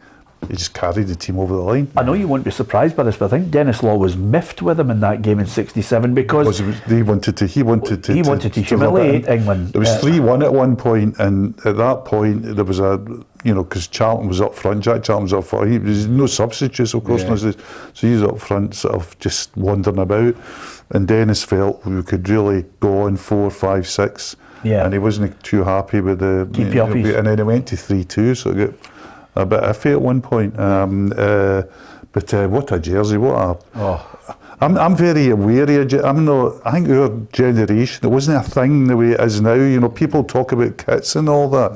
he just carried the team over the line. I know you won't be surprised by this, but I think Dennis Law was miffed with him in that game in '67 because he wanted to humiliate England. There was 3-1 at one point, and at that point there was because Charlton was up front, Jack Charlton was up front. He was no substitutes, of course, so he was up front, sort of just wandering about. And Dennis felt we could really go on 4, 5, 6, and he wasn't too happy with the and then he went to 3-2, so it got a bit iffy at one point. But what a jersey! I'm very wary of it. I think our generation, it wasn't a thing the way it is now. People talk about kits and all that,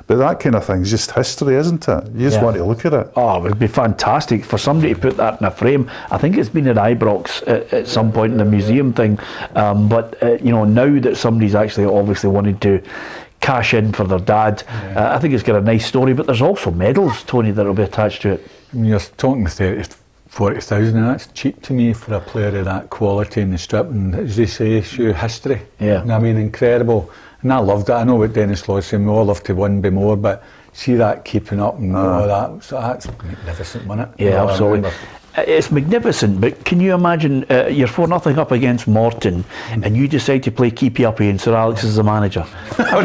but that kind of thing is just history, isn't it? You just want to look at it. Oh, it would be fantastic for somebody to put that in a frame. I think it's been at Ibrox at some point in the museum thing, but now that somebody's actually obviously wanted to cash in for their dad, I think it's got a nice story, but there's also medals, Tony, that will be attached to it. You're talking 40,000, and that's cheap to me for a player of that quality in the strip, and as they say, show history. I mean, incredible. And I loved it. I know what Dennis Law saying, we all love to win by more, but see that keeping up and all that, so that's magnificent, wasn't it? Yeah, absolutely. It's magnificent, but can you imagine you're 4-0 up against Morton and you decide to play keepy uppy and Sir Alex is the manager? I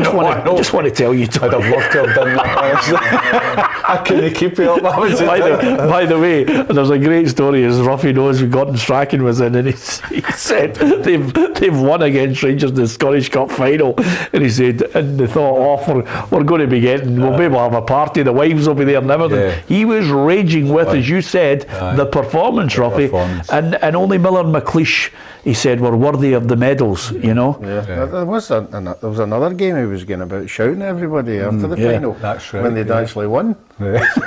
just want to tell you, I'd have loved to have done that. I couldn't keep it up. By the way, there's a great story, as Ruffy knows, Gordon Strachan was in, and he said they've won against Rangers in the Scottish Cup final, and he said, and they thought, we're going to be we'll be able to have a party, the wives will be there and everything. He was raging with, as you said, the performance, Ruffy, and only Miller and McLeish, he said, were worthy of the medals, There was another game he was getting about shouting at everybody after the final. That's right, when they'd actually won.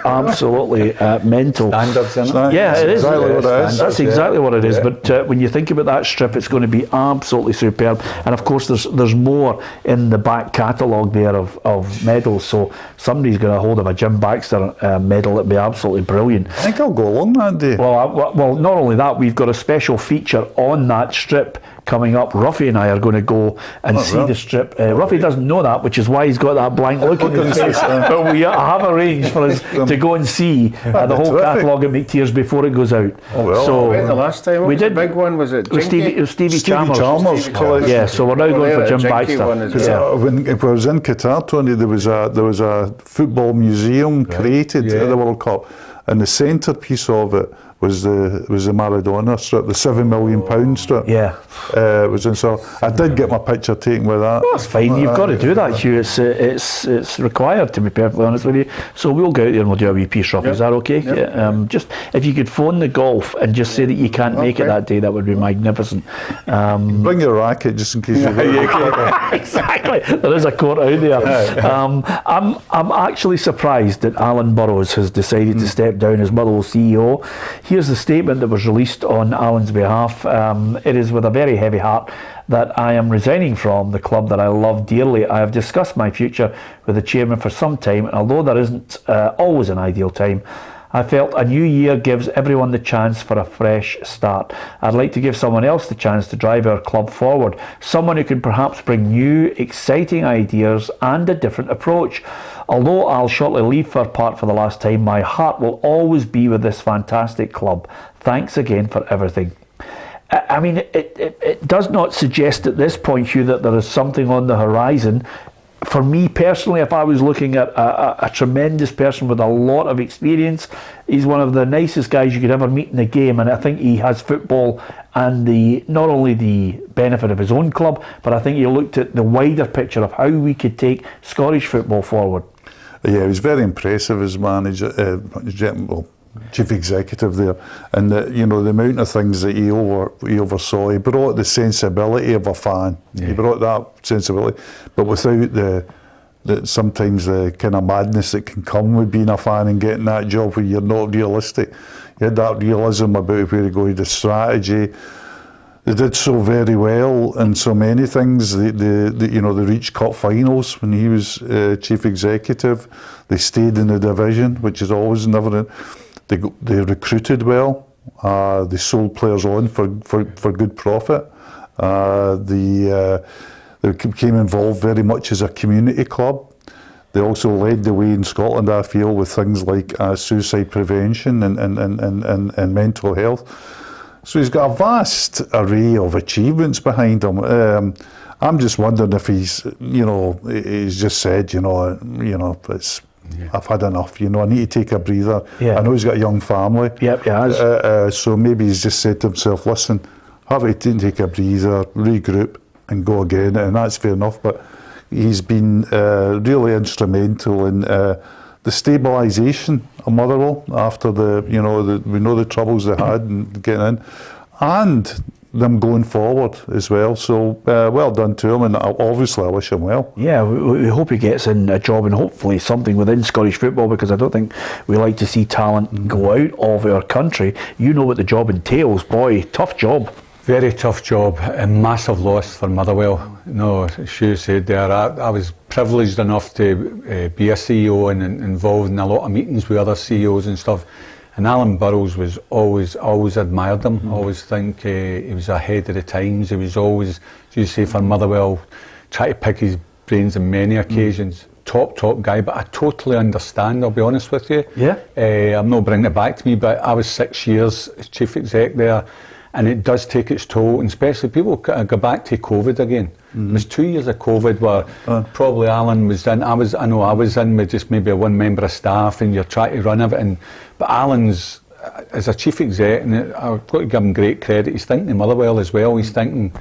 Absolutely mental. Standards, isn't it? It is. Exactly what it is. That's exactly what it is. But when you think about that strip, it's going to be absolutely superb. And of course, there's more in the back catalogue there of medals. So somebody's going to hold of a Jim Baxter medal. It'd be absolutely brilliant. I think I'll go along that day. Well, not only that, we've got a special feature on that strip coming up. Ruffy and I are going to go and see the strip. Ruffy doesn't know that, which is why he's got that blank look in his face. But we have arranged for us to go and see the whole catalogue at McTears before it goes out. So the last time we did, the big one was it? Stevie Chalmers. Yeah, so we're now going for Jim Baxter. When I was in Qatar, Tony, there was a football museum created at the World Cup. and the centrepiece of it was the Maradona strip, the £7 million strip. Yeah. Was in, so I did get my picture taken with that. That's fine. You've got to do that, Hugh. It's required, to be perfectly honest with you. So we'll go out there and we'll do a wee piece rough. Is that okay? Yeah. Just if you could phone the golf and just say that you can't make it that day, that would be magnificent. Bring your racket just in case you Exactly. There is a court out there. I'm actually surprised that Alan Burrows has decided to step down as Motherwell CEO. Here's the statement that was released on Alan's behalf. It is with a very heavy heart that I am resigning from the club that I love dearly. I have discussed my future with the chairman for some time, and although there isn't always an ideal time, I felt a new year gives everyone the chance for a fresh start. I'd like to give someone else the chance to drive our club forward, someone who can perhaps bring new, exciting ideas and a different approach. Although I'll shortly leave Fir Park for the last time, my heart will always be with this fantastic club. Thanks again for everything. I mean, it does not suggest at this point, Hugh, that there is something on the horizon. For me personally, if I was looking at a tremendous person with a lot of experience, he's one of the nicest guys you could ever meet in the game, and I think he has football and not only the benefit of his own club, but I think he looked at the wider picture of how we could take Scottish football forward. Yeah, he was very impressive as manager, chief executive there, and the amount of things that he oversaw. He brought the sensibility of a fan. Yeah. He brought that sensibility, but without the sometimes the kind of madness that can come with being a fan and getting that job where you're not realistic. He had that realism about where to go, the strategy. They did so very well in so many things. They reached cup finals when he was chief executive. They stayed in the division, which is always never. They recruited well. They sold players on for good profit. They became involved very much as a community club. They also led the way in Scotland, I feel, with things like suicide prevention and mental health. So he's got a vast array of achievements behind him. I'm just wondering if he's just said, it's. Yeah. I've had enough, I need to take a breather. Yeah. I know he's got a young family. Yep, he has. So maybe he's just said to himself, listen, have to take a breather, regroup and go again, and that's fair enough. But he's been really instrumental in the stabilisation of Motherwell after we know the troubles they had in getting in, and them going forward as well. So well done to him, and obviously I wish him well. Yeah, we hope he gets in a job and hopefully something within Scottish football, because I don't think we like to see talent go out of our country. You know what the job entails. Boy, tough job. Very tough job, and massive loss for Motherwell. No, as you said there, I was privileged enough to be a CEO and involved in a lot of meetings with other CEOs and stuff. And Alan Burrows was always admired him. Always think he was ahead of the times. He was always, as you say, for Motherwell, try to pick his brains on many occasions. Top guy, but I totally understand, I'll be honest with you. Yeah. I'm not bringing it back to me, but I was 6 years as chief exec there, and it does take its toll, and especially people go back to COVID again. It was 2 years of COVID where probably Alan was in. I was in with just maybe one member of staff, and you're trying to run everything. But Alan's, as a chief exec, and I've got to give him great credit, he's thinking Motherwell as well. He's thinking,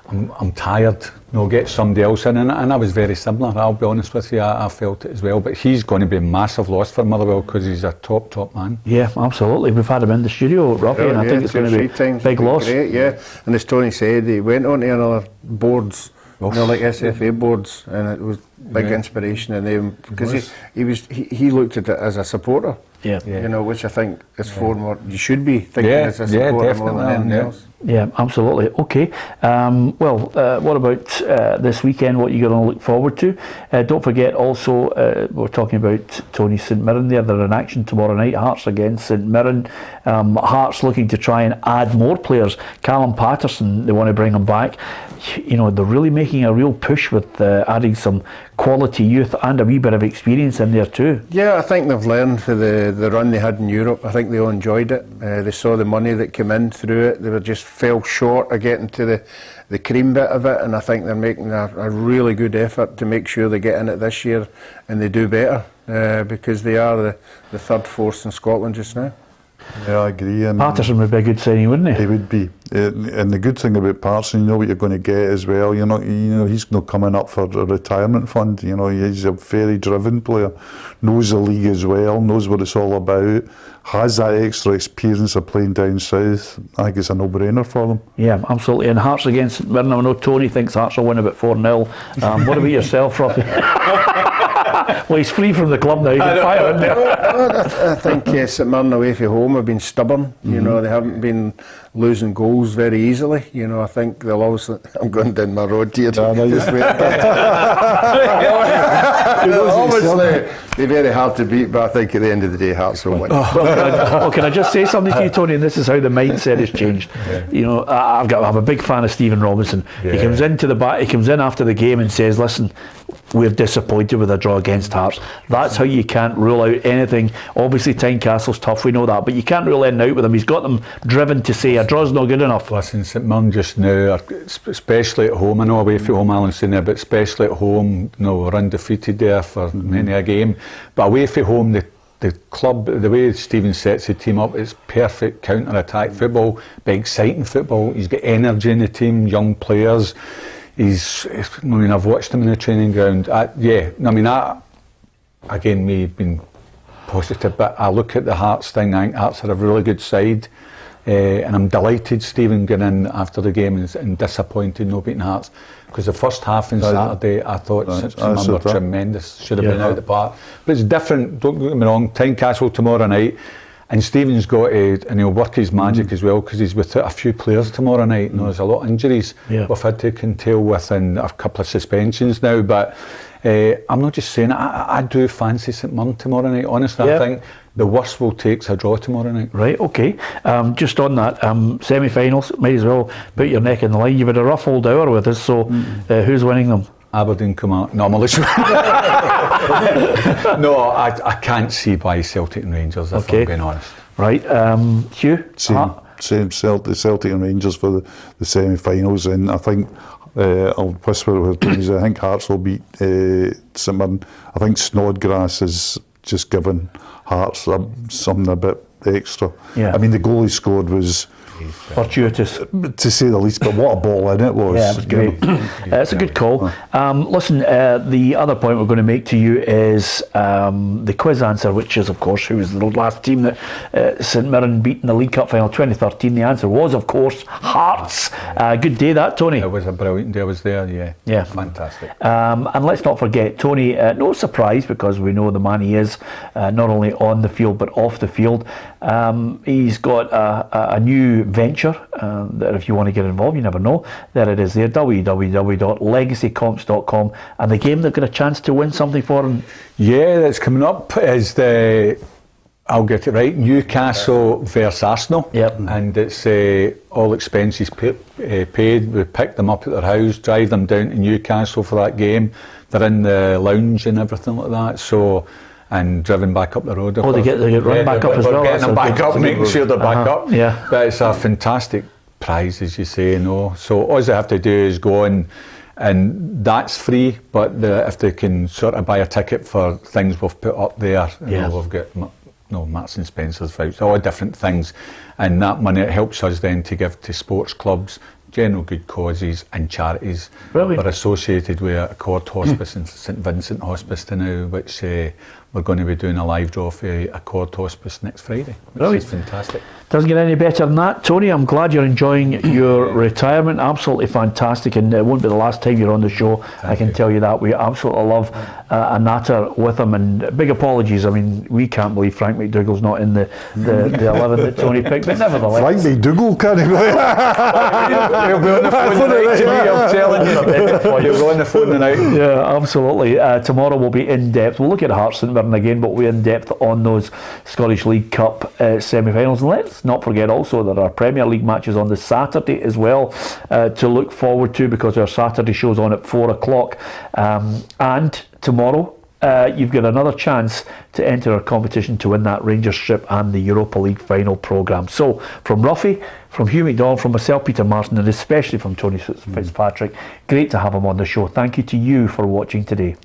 I'm tired, get somebody else in. And I was very similar, I'll be honest with you, I felt it as well. But he's going to be a massive loss for Motherwell because he's a top man. Yeah, absolutely. We've had him in the studio, Ruffy, and I think it's going to be a big loss. Great, yeah. And as Tony said, he went on to another boards, like SFA boards, and it was big inspiration in them, because he looked at it as a supporter. Yeah. Which I think is far more, you should be thinking as a supporter more than anything else. Yeah, absolutely. Okay. What about this weekend? What are you going to look forward to? Don't forget also, we're talking about Tony St Mirren there. They're in action tomorrow night. Hearts against St Mirren. Hearts looking to try and add more players. Callum Patterson, they want to bring him back. They're really making a real push with adding some quality youth and a wee bit of experience in there too. Yeah, I think they've learned for the run they had in Europe. I think they all enjoyed it. They saw the money that came in through it. They were just fell short of getting to the cream bit of it, and I think they're making a really good effort to make sure they get in it this year and they do better, because they are the third force in Scotland just now. Yeah, I agree. And Patterson would be a good signing, wouldn't he? he would be. And the good thing about Patterson, you know what you're going to get as well. He's not coming up for a retirement fund. He's a very driven player, knows the league as well, knows what it's all about, has that extra experience of playing down south. I think it's a no-brainer for them. Yeah, absolutely. And Hearts against St Mirren, I know Tony thinks Hearts will win about 4-0. What about yourself, Robbie? Well, he's free from the club now. He can fire in there. I think St Mirren away from home have been stubborn. They haven't been losing goals very easily. I think they'll always. I'm going down my road here. Just wait. Obviously, they're very hard to beat, but I think at the end of the day, Hearts will win. Can I just say something to you, Tony? And this is how the mindset has changed. I'm a big fan of Stephen Robinson. Yeah. He comes into the back. He comes in after the game and says, "Listen, we're disappointed with a draw against Hearts." That's how you can't rule out anything. Obviously, Tynecastle's tough, we know that, but you can't rule anything out with him. He's got them driven to say a draw's not good enough. Listen, St Mirren just now, especially at home, I know away from home Alan's saying there, but especially at home, we're undefeated there for many a game. But away from home, the club, the way Stephen sets the team up, it's perfect counter-attack football, big exciting football. He's got energy in the team, young players. I've watched him in the training ground. Again, me being positive, but I look at the Hearts thing. I think Hearts are a really good side, and I'm delighted Stephen got in after the game and disappointed no beating Hearts, because the first half on Saturday I thought St Mirren were tremendous, should have been out of the park. But it's different, don't get me wrong. Tynecastle tomorrow night. And Stephen's got to, and he'll work his magic as well, because he's without a few players tomorrow night. There's a lot of injuries we've had to contend with, and a couple of suspensions now. But I'm not just saying it. I do fancy St Mirren tomorrow night. Honestly, I think the worst we'll take is a draw tomorrow night. Right, okay. Just on that, semi-finals, might as well put your neck in the line. You've had a rough old hour with us, so who's winning them? Aberdeen come out. No, I'm listening. No, I can't see by Celtic and Rangers, if I'm being honest. Right, Hugh? Same Celtic and Rangers for the semi-finals, and I think I'll whisper with things. I think Hearts will beat St Mirren. I think Snodgrass has just given Hearts something a bit extra. Yeah. I mean, the goal he scored was fortuitous, to say the least, but what a ball in it was. Yeah, it was great. It's a good call. Listen, the other point we're going to make to you is the quiz answer, which is, of course, who was the last team that St Mirren beat in the League Cup final 2013. The answer was, of course, Hearts. Good day that, Tony. It was a brilliant day. I was there, yeah. Fantastic. And let's not forget, Tony, no surprise, because we know the man he is, not only on the field but off the field. He's got a new venture that if you want to get involved, you never know, there it is there, www.legacycomps.com, and the game they've got a chance to win something for them. Yeah, that's coming up is I'll get it right, Newcastle versus Arsenal. Yep. And it's all expenses paid. We pick them up at their house, drive them down to Newcastle for that game. They're in the lounge and everything like that, so, and driven back up the road. They get run back up as well. Getting them back up, making sure they're back up. Yeah. But it's a fantastic prize, as you say, So all they have to do is go on, and that's free, but if they can sort of buy a ticket for things we've put up there, we've got Marks and Spencer's vouchers, all different things, and that money, it helps us then to give to sports clubs, general good causes and charities. Brilliant. We're associated with Accord Hospice and St Vincent Hospice now, which we're going to be doing a live draw for Accord Hospice next Friday, which is fantastic. Doesn't get any better than that. Tony, I'm glad you're enjoying your retirement. Absolutely fantastic, and it won't be the last time you're on the show. I can tell you that. We absolutely love a natter with him, and big apologies. I mean, we can't believe Frank McDougall's not in the 11 that Tony picked, but nevertheless. Frank McDougall can't he? He'll be on the phone tonight to me, I'm telling you. He'll go on the phone tonight. Yeah, absolutely. Tomorrow we'll be in depth. We'll look at Hearts St Mirren again, but we'll be in depth on those Scottish League Cup semi-finals. And let's let's not forget also there are Premier League matches on the Saturday as well to look forward to, because our Saturday show's on at 4 o'clock. And tomorrow, you've got another chance to enter our competition to win that Rangers trip and the Europa League final programme. So, from Ruffy, from Hugh McDonald, from myself, Peter Martin, and especially from Tony Fitzpatrick, great to have him on the show. Thank you to you for watching today.